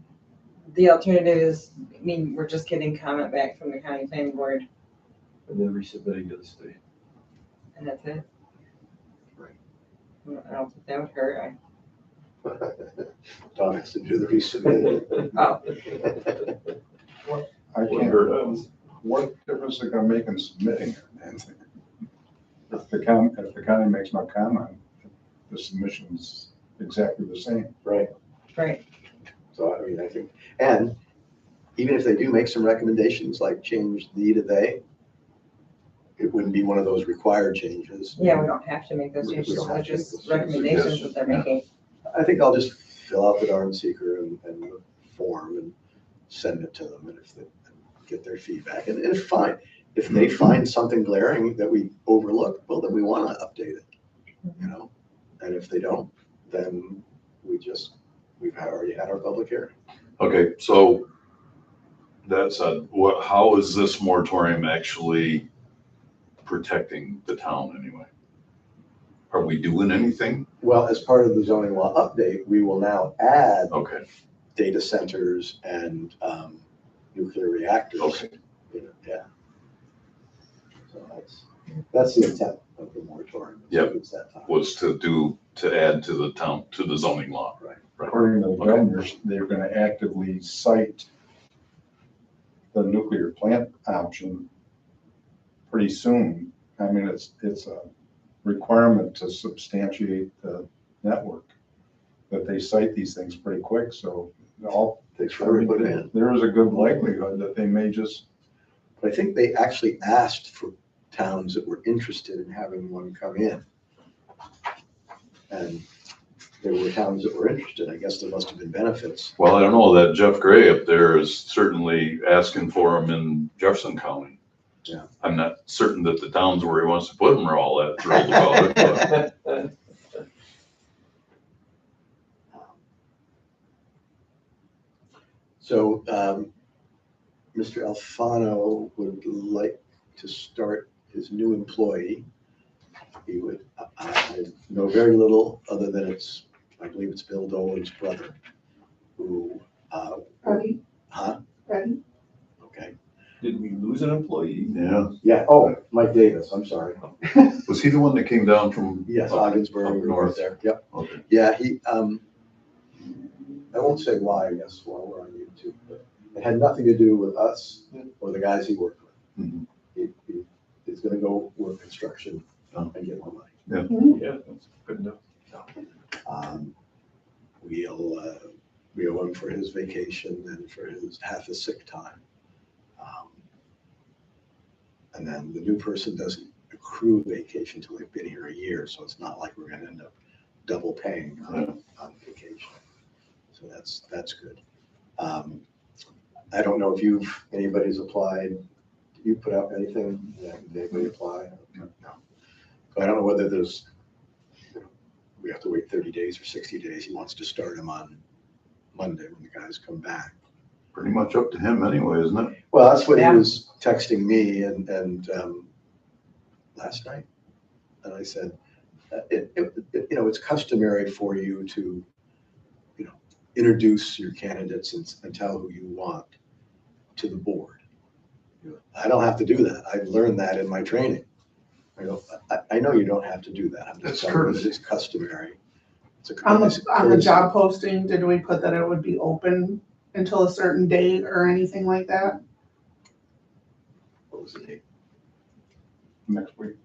the alternative is, I mean, we're just getting comment back from the county planning board And then resubmitting to the state. and that's it. Right. I don't think that would hurt. Don has to do the resubmitting. I Wouldn't can't, hurt us. what difference is it gonna make in submitting it? And if the county makes no comment, the submission's exactly the same. Right. Right. So, I mean, I think, and even if they do make some recommendations, like change the to they, it wouldn't be one of those required changes. Yeah, we don't have to make those We changes, don't they're have to make just those recommendations that they're making. I think I'll just fill out the darn seeker and the form and send it to them and if they get their feedback. And it's fine. If they find something glaring that we overlooked, well, then we want to update it, you know? And if they don't, then we've already had our public hearing. Okay, so that said, how is this moratorium actually protecting the town anyway? Are we doing anything? Well, as part of the zoning law update, we will now add Okay, data centers and nuclear reactors. okay. You know, yeah. So that's the intent of the moratorium. Yep. It's that time. Was to add to the town, to the zoning law. Right. According to the governors, they're gonna actively cite the nuclear plant option pretty soon. I mean, it's a requirement to substantiate the network, that they cite these things pretty quick, so all. Takes forever to put it in. There is a good likelihood that they may just, But I think they actually asked for towns that were interested in having one come in. And there were towns that were interested. I guess there must have been benefits. Well, I don't know, that Jeff Gray up there is certainly asking for them in Jefferson County. Yeah. I'm not certain that the towns where he wants to put them are all that thrilled about it, but So Mr. Alfano would like to start his new employee. He would, I know very little other than I believe it's Bill Dolan's brother who, Ready, huh? ready? Okay. Did we lose an employee? yeah. Yeah, oh, Mike Davis, I'm sorry. Was he the one that came down from? Yes, up Ogdensburg, right north? there, yep. Okay. Yeah, I won't say why, I guess, while we're on YouTube, but it had nothing to do with us or the guys he worked with. Mhm. He's gonna go work construction Oh. and get more money. Yeah, that's good enough. We owe him for his vacation and for his half his sick time. And then the new person doesn't accrue vacation until they've been here a year, so it's not like we're gonna end up double paying on vacation. So that's good. I don't know if anybody's applied. You put out anything? Yeah, did anybody apply? No. So I don't know whether we have to wait 30 days or 60 days. He wants to start him on Monday when the guys come back. Pretty much up to him anyway, isn't it? Well, that's what he Yeah. was texting me and last night. And I said, it's customary for you to, introduce your candidates and tell who you want to the board. I don't have to do that. I've learned that in my training. I know you don't have to do that. I'm That's just telling you courtesy. it's customary. It's a On courtesy- the courtesy. job posting, did we put that it would be open until a certain date or anything like that? What was the date? next week.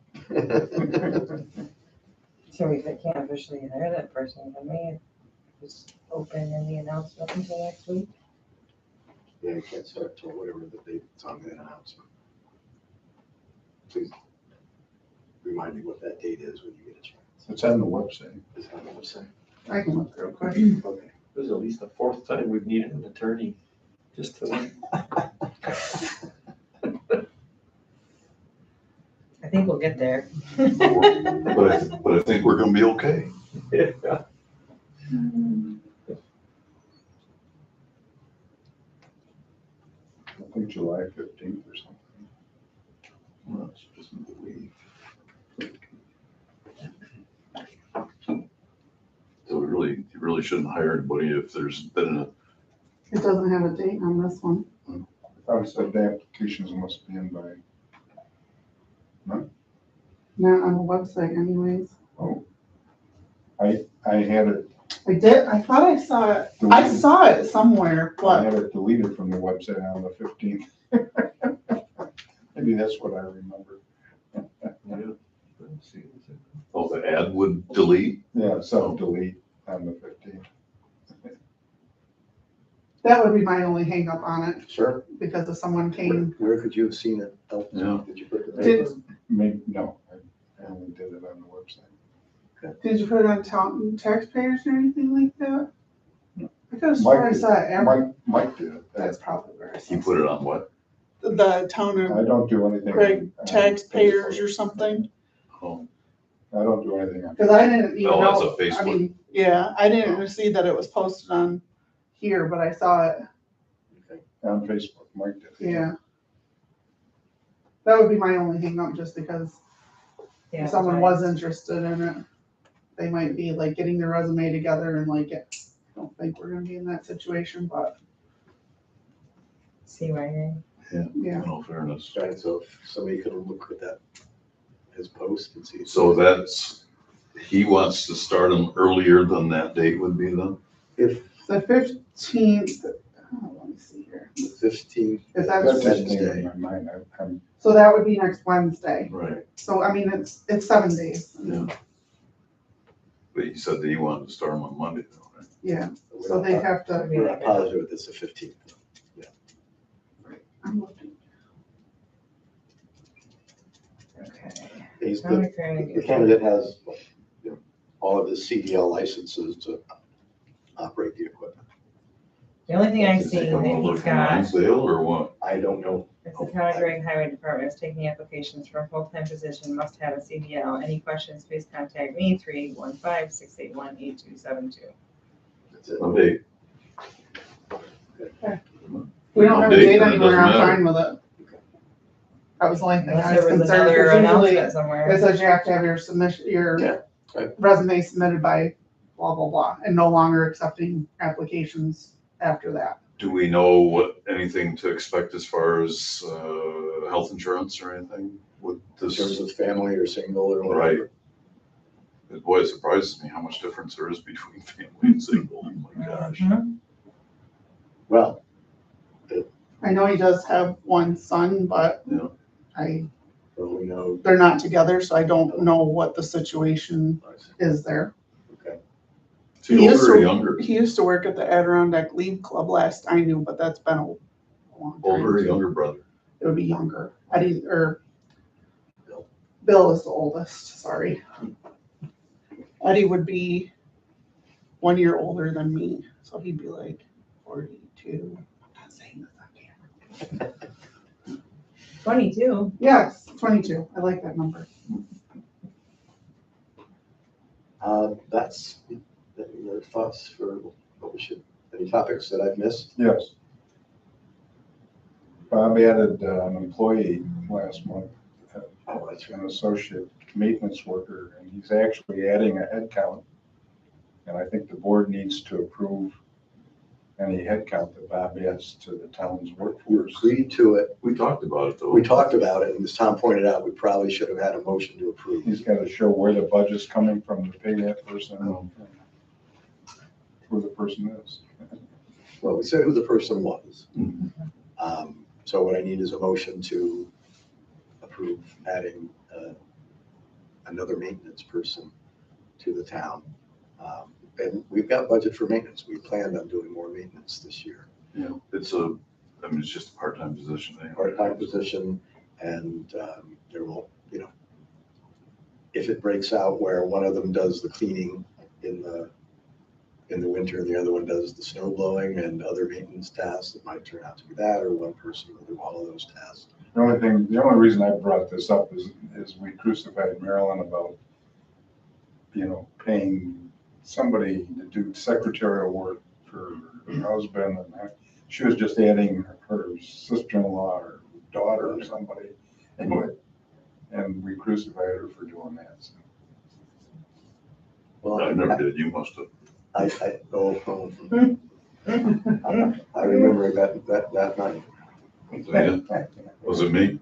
So we can't officially hire that person, can we? Just open in the announcement until next week? Yeah, you can't start till whatever the date's on the announcement. Please remind me what that date is when you get a chance. It's on the website. Is that on the website? I can look real quick. Okay. This is at least the fourth time we've needed an attorney, just to. I think we'll get there. But I think we're gonna be okay. Yeah. I think July 15th or something. Well, it's just a week. So you really shouldn't hire anybody if there's been It doesn't have a date on this one. I thought it said the applications must be in by, Not on the website anyways. I had it, I thought I saw it. I saw it somewhere, I but had it deleted from the website on the 15th. Maybe that's what I remember. oh, the ad would delete. Yeah, self-delete on the 15th. that would be my only hang up on it Sure. because if someone came, Where could you have seen it? else? Yeah. Did you put the Did- paper? Maybe, no, I only did it on the website. did you put it on town taxpayers or anything like that? No. I could have sworn I Mike- saw it every, Mike did it. that's probably where I saw You put it on what? the town I of don't do anything. Craig on taxpayers Facebook. or something. Oh, I don't do anything on. Cause I didn't even Oh, that's know, a Facebook. I mean, yeah, I didn't see that it was posted on here, but I saw it, On Facebook, Mike did it. yeah. That would be my only hang up, just because if someone was interested in it, they might be like getting their resume together and like, I don't think we're gonna be in that situation, but CYA. yeah. in all fairness. Right, so if somebody could look at that, his post and see. So he wants to start them earlier than that date would be then? If The 15th, let me see here. the 15th, If That that's, just came Wednesday. in my mind. I'm, so that would be next Wednesday. Right. So I mean, it's 7 days. Yeah. But he said that he wanted to start them on Monday though, right? Yeah, We're so not- they have to, We're not positive it's the 15th. I'm looking. Okay. He's County the Fair. candidate has, you know, all of his CDL licenses to operate the equipment. The only thing I Is see he that gonna look he's for mine got sale or what? I don't know. is the County Drag Highway Department is taking applications for a full-time position, must have a CDL. Any questions, please contact me, 315-681-8272. That's it. Monday. We don't have a Update, date then it anywhere, I'm doesn't matter. fine with it. That was the only thing Unless I there was was concerned, another because usually announcement somewhere. it says you have to have your submission, Yeah, your right. resume submitted by blah, blah, blah, and no longer accepting applications after that. Do we know anything to expect as far as, health insurance or anything with In this? terms of family or single or Right. whatever. Boy, it surprises me how much difference there is between family and single. Oh my gosh. Mhm. Well, I know he does have one son, but Yeah. well, we know, they're not together, so I don't know what the situation is there. okay, Is he He used older or to- younger? He used to work at the Adirondack League Club last I knew, but that's been a long time. Older or younger brother? It would be younger. Eddie, or Bill. Bill is the oldest, sorry. Eddie would be 1 year older than me, so he'd be like 42. I'm not saying this on camera. 22. Yes, 22. I like that number. that's, your thoughts for what we should, any topics that I've missed? Yes. Bob added an employee last month, Oh, that's right. an associate maintenance worker, and he's actually adding a head count. And I think the board needs to approve any head count that Bob adds to the town's We workforce. agreed to it. We talked about it though. We talked about it, and as Tom pointed out, we probably should have had a motion to approve. He's got to show where the budget's coming from to pay that person, and who the person is. Well, we said who the person was. Mhm. So what I need is a motion to approve adding another maintenance person to the town. And we've got budget for maintenance. We planned on doing more maintenance this year. Yeah, it's just a part-time position. anyway. Part-time position, and there will, if it breaks out where one of them does the cleaning in the winter and the other one does the snow blowing and other maintenance tasks, it might turn out to be that, or one person will do all of those tasks. The only reason I brought this up is we crucified Marilyn about, paying somebody to do secretarial work for her husband, and she was just adding her sister-in-law or daughter or somebody, and we crucified her for doing that. So. Well, I never did, you must have. I remember that night. Was it me?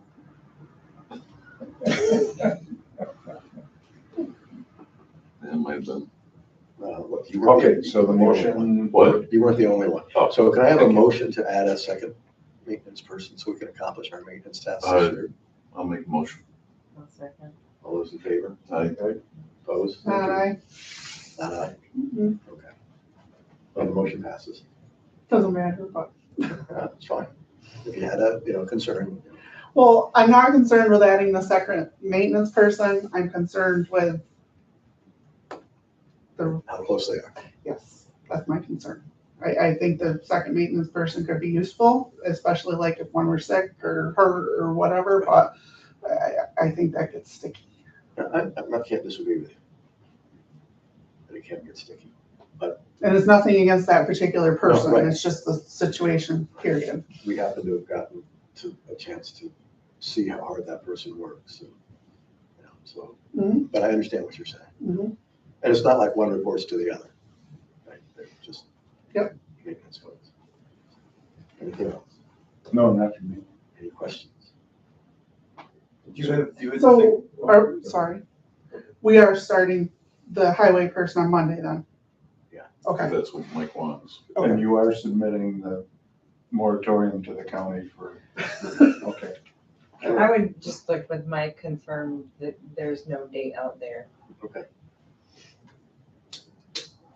It might have been. Look, you weren't Okay, so the motion. What? You weren't the only one. Oh, So can I have a thank you. motion to add a second maintenance person so we can accomplish our maintenance tasks this year? I'll make a motion. 1 second. All those in favor? I, Opposed? Not I. Not aye? Mhm. Okay. Well, the motion passes. Doesn't matter, but. It's fine. If you had a, concern, Well, I'm not concerned with adding the second maintenance person. I'm concerned with how close they are. yes, that's my concern. I think the second maintenance person could be useful, especially like if one were sick or hurt or whatever, but I think that gets sticky. I can't disagree with you. But it can get sticky. And it's nothing against that particular person, right. it's just the situation, period. We happen to have gotten a chance to see how hard that person works. And, so, Mhm. but I understand what you're saying. Mhm. And it's not like one reports to the other. Right? They're just Yep. maintenance folks. Anything else? No, not for me. Any questions? So, sorry, we are starting the highway person on Monday then? Yeah. Okay, that's what Mike wants. And you are submitting the moratorium to the county for, okay. I would just look with Mike, confirm that there's no date out there. Okay.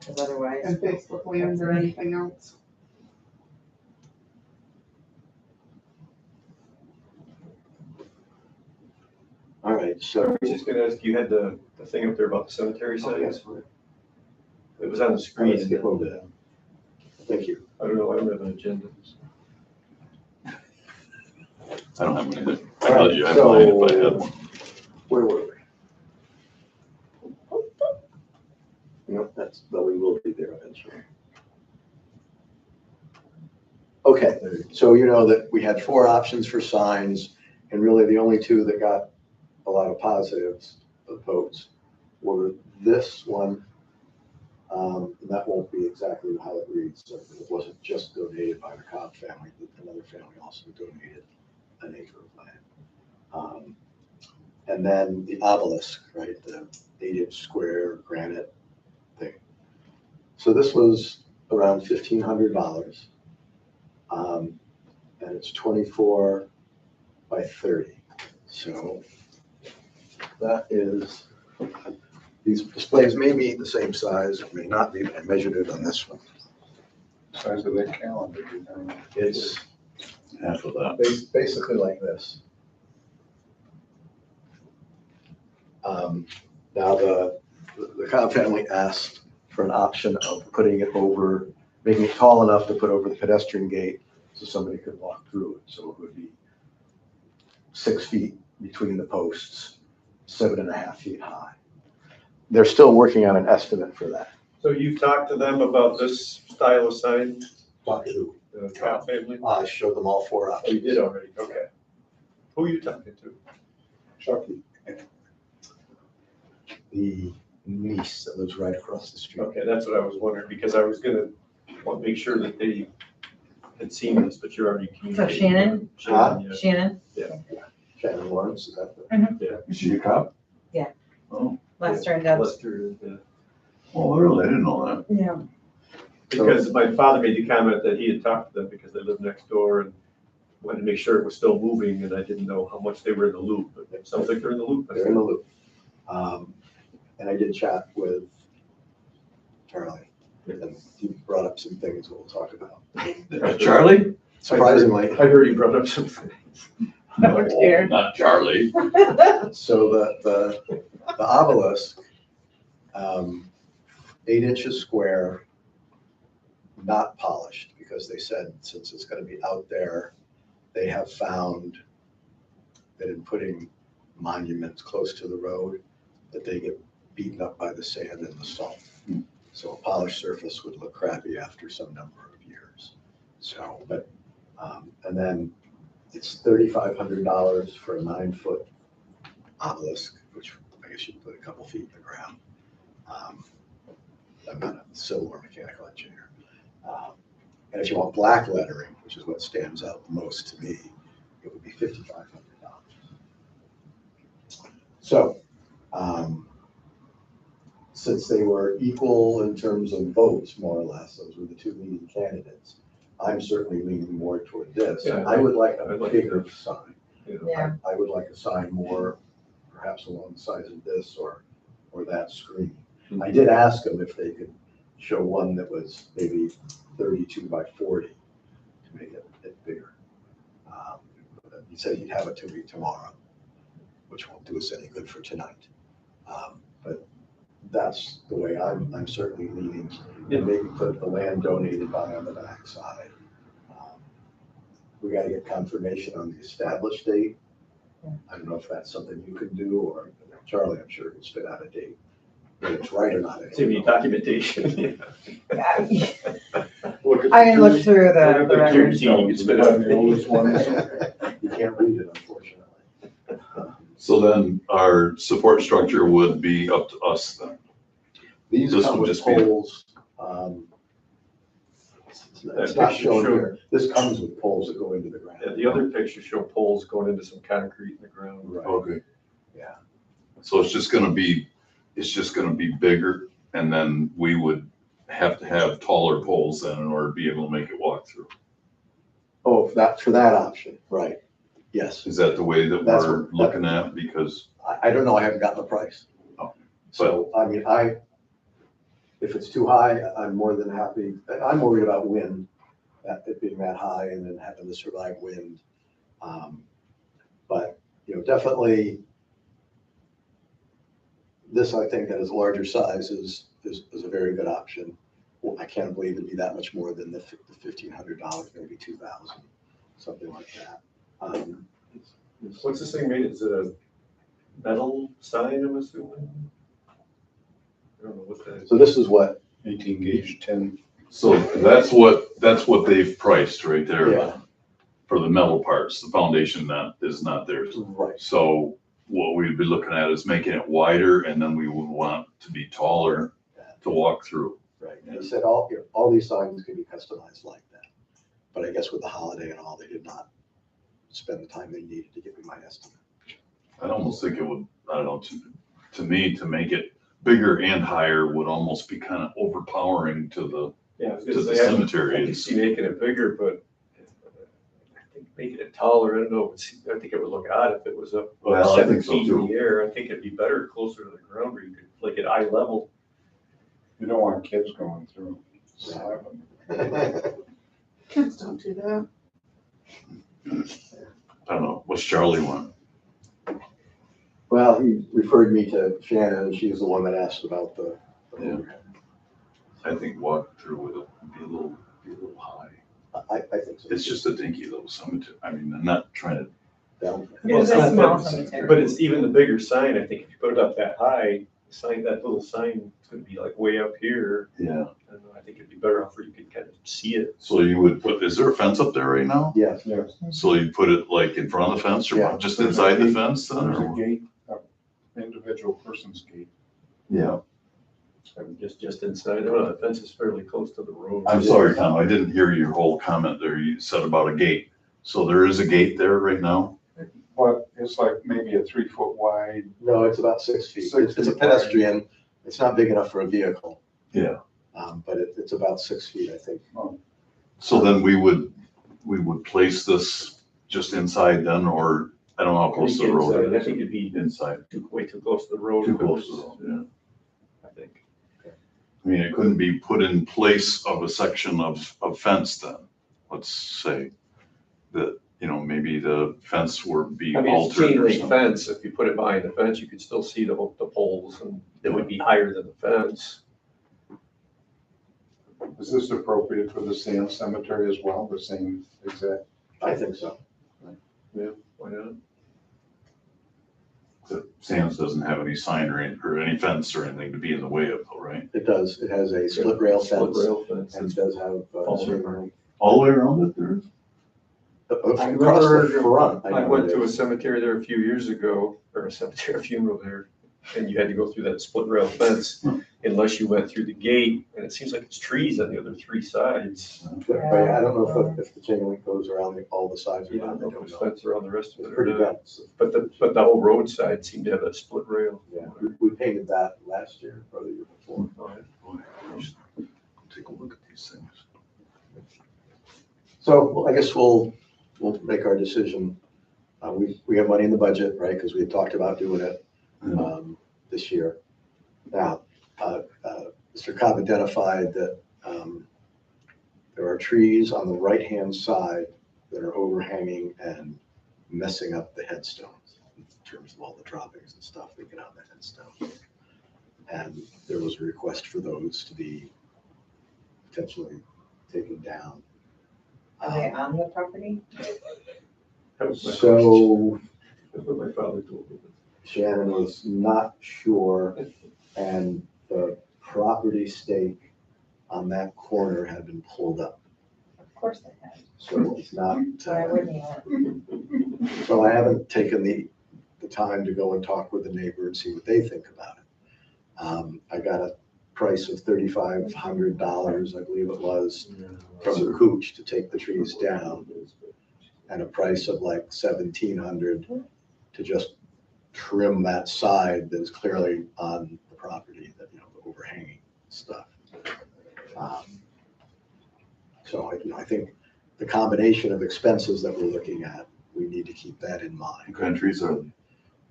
because otherwise. And Facebook lands or anything else. All right, I so. was just gonna ask, you had the thing up there about the cemetery Oh, signs? yes, fine. It was on the Let's screen. skip over that. Thank you. I don't know, I don't have an agenda. I don't have anything. All I'd right, let you have so- mine if I had one. Where were we? Nope, but we will be there eventually. Okay, so you know that we had 4 options for signs, and really the only 2 that got a lot of positives of votes were this one. And that won't be exactly how it reads. So it wasn't just donated by the Cobb family, but another family also donated an acre of land. And then the obelisk, right, the 8-inch square granite thing. So this was around $1,500. And it's 24 by 30. So that is, these displays may be the same size, may not be. I measured it on this one. Size of that calendar, you know. It's Half of that. basically like this. Now, the Cobb family asked for an option of putting it over, making it tall enough to put over the pedestrian gate so somebody could walk through it. So it would be 6 feet between the posts, 7.5 feet high. They're still working on an estimate for that. So you've talked to them about this style of sign, Talk to who? the Cobb family? I showed them all 4 Oh, options. you did already, okay. Who are you talking to? Chucky. The niece that lives right across the street. Okay, that's what I was wondering, because I was gonna want to make sure that they had seen this, but you're already communicating. Shannon? Huh? yeah. Shannon, Shannon Lawrence, is that the? Is she a cop? Yeah. Oh, Lester and Deb's. Lester, yeah. oh, really? I didn't know that. Yeah. Because my father made the comment that he had talked to them because they lived next door and wanted to make sure it was still moving, and I didn't know how much they were in the loop, but it sounds like they're in the loop. They're in the loop. And I did chat with Charlie, and he brought up some things we'll talk about. Charlie? Surprisingly, I heard he brought up something. Oh, dear. Not Charlie. so the obelisk, 8 inches square, not polished, because they said since it's gonna be out there, they have found that in putting monuments close to the road, that they get beaten up by the sand and the salt. So a polished surface would look crappy after some number of years. So, but, and then it's $3,500 for a 9-foot obelisk, which I guess you can put a couple feet in the ground. I'm not a civil or mechanical engineer. And if you want black lettering, which is what stands out the most to me, it would be $5,500. So, since they were equal in terms of votes, more or less, those were the 2 leading candidates, I'm certainly leaning more toward this. Yeah, I would like a I'd like bigger to. sign. Yeah. I would like a sign more, perhaps along the size of this or that screen. I did ask them if they could show one that was maybe 32 by 40 to make it bigger. He said he'd have it to me tomorrow, which won't do us any good for tonight. But that's the way I'm certainly leaning. And maybe put the land donated by on the backside. We got to get confirmation on the established date. I don't know if that's something you can do, or Charlie, I'm sure, can spit out a date. Whether it's right or not. I don't See, know. documentation. I Look at can look through the The records. you can spit out The oldest ones. You can't read it, unfortunately. So then our support structure would be up to us then. These This come would with just be- poles. It's not picture shown showed- here. This comes with poles that go into the ground. Yeah, the other pictures show poles going into some concrete in the ground. Right. Okay. Yeah. So it's just gonna be bigger, and then we would have to have taller poles then in order to be able to make it walk through. Oh, for that option, right. Yes. Is that the way that That's we're what- looking at? Because, I don't know. I haven't gotten the price. Oh, So, I mean, If it's too high, I'm more than happy, I'm worried about wind, that it being that high and then having to survive wind. But, definitely, this, I think, at its larger size is a very good option. Well, I can't believe it'd be that much more than the $1,500, maybe $2,000, something like that. What's this thing made? Is it a metal sign, I'm assuming? I don't know what that is. So this is what, 18 gauge, 10. So that's what they've priced right there. Yeah. For the metal parts, the foundation that is not theirs. right, So what we'd be looking at is making it wider, and then we would want to be taller to walk through. right. And he said all these signs can be customized like that. But I guess with the holiday and all, they did not spend the time they needed to give me my estimate. I'd almost think it would, I don't know, to me, to make it bigger and higher would almost be kind of overpowering to Yeah, I was the gonna say, I cemetery. can see making it bigger, but I think making it taller, I don't know, I think it would look odd if it was up Well, I 7 think so feet in too. the air. I think it'd be better closer to the ground where you could, like at eye level. You don't want kids going through. Kids don't do that. I don't know, what's Charlie want? Well, he referred me to Shannon, and she's the one that asked about the Yeah. overhead. I think walk through would be a little high. I think so. It's just a dinky little cemetery. I mean, I'm not trying to, Down. It's a not small that- cemetery. But it's even the bigger sign, I think if you put it up that high, that little sign is gonna be like way up here. yeah. I don't know, I think it'd be better off where you could kind of see it. So you would put, is there a fence up there right now? Yes, Yes. So you put it like in front of the fence or Yeah. just inside the fence then? There's a or- gate, individual person's gate. Yeah. Just inside, I don't know, the fence is fairly close to the road. I'm sorry, Tom, I didn't hear your whole comment there. You said about a gate. So there is a gate there right now? But it's like maybe a 3-foot wide. no, it's about 6 feet. 6 It's a feet wide. pedestrian. It's not big enough for a vehicle, Yeah. but it's about 6 feet, I think. So then we would place this just inside then, or I don't know how close to the road Inside, it I think is. it'd be Inside, way too close to the road. too close to the road, yeah. I think. I mean, it couldn't be put in place of a section of fence then, let's say. That, maybe the fence would be I mean, it's altered chain or link something. fence, if you put it behind the fence, you could still see the poles and it would be higher than the fence. Is this appropriate for the same cemetery as well, the same exact? I think so. Why not? The Sam's doesn't have any sign or any fence or anything to be in the way of, though, right? It does. It has a split rail Split fence rail fence. and it does have chain link. All the way around it there is? I Across the remember front. I know went it to a is. cemetery there a few years ago, or a cemetery, a funeral there, and you had to go through that split rail fence unless you went through the gate, and it seems like it's trees on the other 3 sides. But yeah, I don't know if the chain link goes around all the sides or You not. don't I know if don't there's know. fence around the rest of It's it or pretty not. dense. But the whole roadside seemed to have that split rail. Yeah, we painted that last year or the year before. Boy, I should take a look at these things. So I guess we'll make our decision. We have money in the budget, right? Because we had talked about doing it this year. Now, Mr. Cobb identified that there are trees on the right-hand side that are overhanging and messing up the headstones in terms of all the droppings and stuff that get on the headstone. And there was a request for those to be potentially taken down. Are they on the property? That was my question. So That's what my father told me. Shannon was not sure, and the property stake on that corner had been pulled up. Of course they have. So it's not, Why wouldn't you? so I haven't taken the time to go and talk with the neighbor and see what they think about it. I got a price of $3,500, I believe it was, from the Cooch to take the trees down, and a price of like $1,700 to just trim that side that is clearly on the property, that, the overhanging stuff. So I think the combination of expenses that we're looking at, we need to keep that in mind. What kind of trees are they?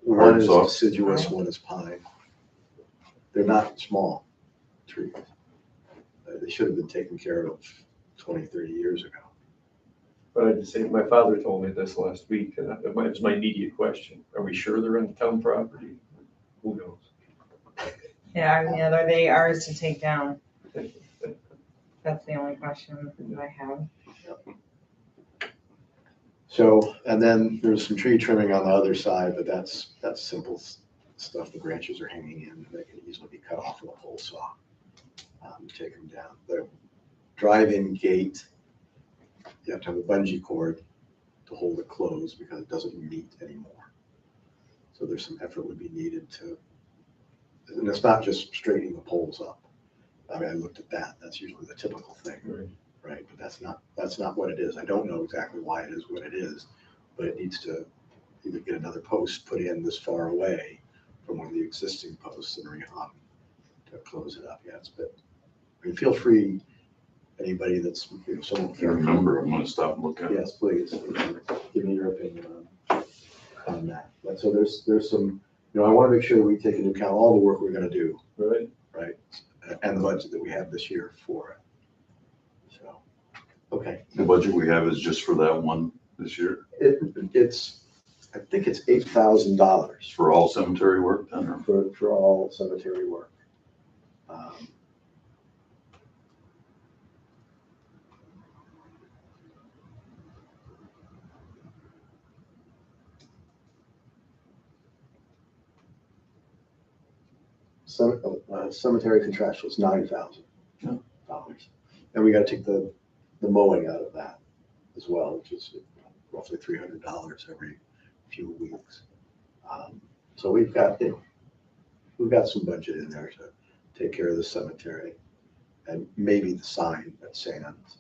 One is soft? deciduous, one is pine. They're not small trees. They should have been taken care of 20, 30 years ago. But I just say, my father told me this last week, and it was my immediate question. Are we sure they're on town property? Who knows? Yeah, are they ours to take down? That's the only question that I have. So, and then there's some tree trimming on the other side, but that's simple stuff. The branches are hanging in, they can easily be cut off with a pole saw. Take them down. The drive-in gate, you have to have a bungee cord to hold it closed because it doesn't meet anymore. So there's some effort would be needed to, and it's not just straightening the poles up. I mean, I looked at that. That's usually the typical thing. Right, but that's not what it is. I don't know exactly why it is what it is, but it needs to either get another post put in this far away from one of the existing posts and rehung to close it up. Yeah, it's a bit, I mean, feel free, anybody that's, someone. If you remember, I'm gonna stop and look at it. Yes, please, give me your opinion on that. But so there's some, I want to make sure that we take into account all the work we're gonna do, Right? right? And the budget that we have this year for it. So, okay. The budget we have is just for that one this year, It's, I think it's $8,000 for all cemetery work then, or? for all cemetery work. Cemetery contractual is $9,000. And we gotta take the mowing out of that as well, which is roughly $300 every few weeks. So we've got some budget in there to take care of the cemetery and maybe the sign at Sands.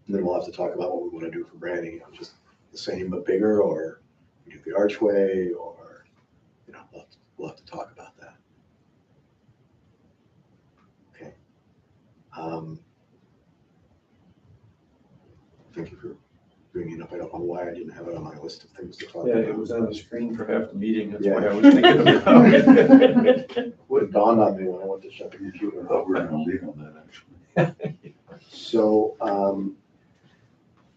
And then we'll have to talk about what we want to do for branding, just the same but bigger, or we do the archway, or, we'll have to talk about that. Okay. Thank you for bringing it up. I don't know why I didn't have it on my list of things to talk Yeah, about. it was on the screen for half the meeting. That's Yeah. why I was thinking about it. What dawned on me when I went to shut the I computer thought off. we were gonna leave on that, actually. So,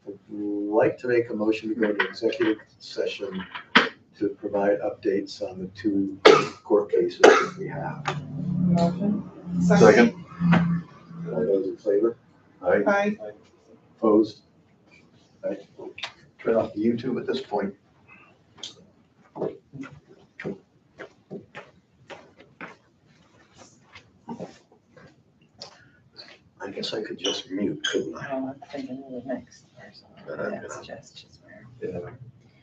I'd like to make a motion to go into executive session to provide updates on the 2 court cases that we have. Motion? Second. All those in favor? Bye. Opposed? Right. Turn off the YouTube at this point. I guess I could just mute, couldn't I? I'm thinking of the next person. But I'm That's gonna- just where. Yeah,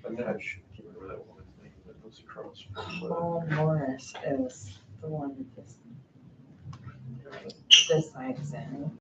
I'm not sure, I can't remember that woman's name, that was across. Paul Morris is the one that this side is in.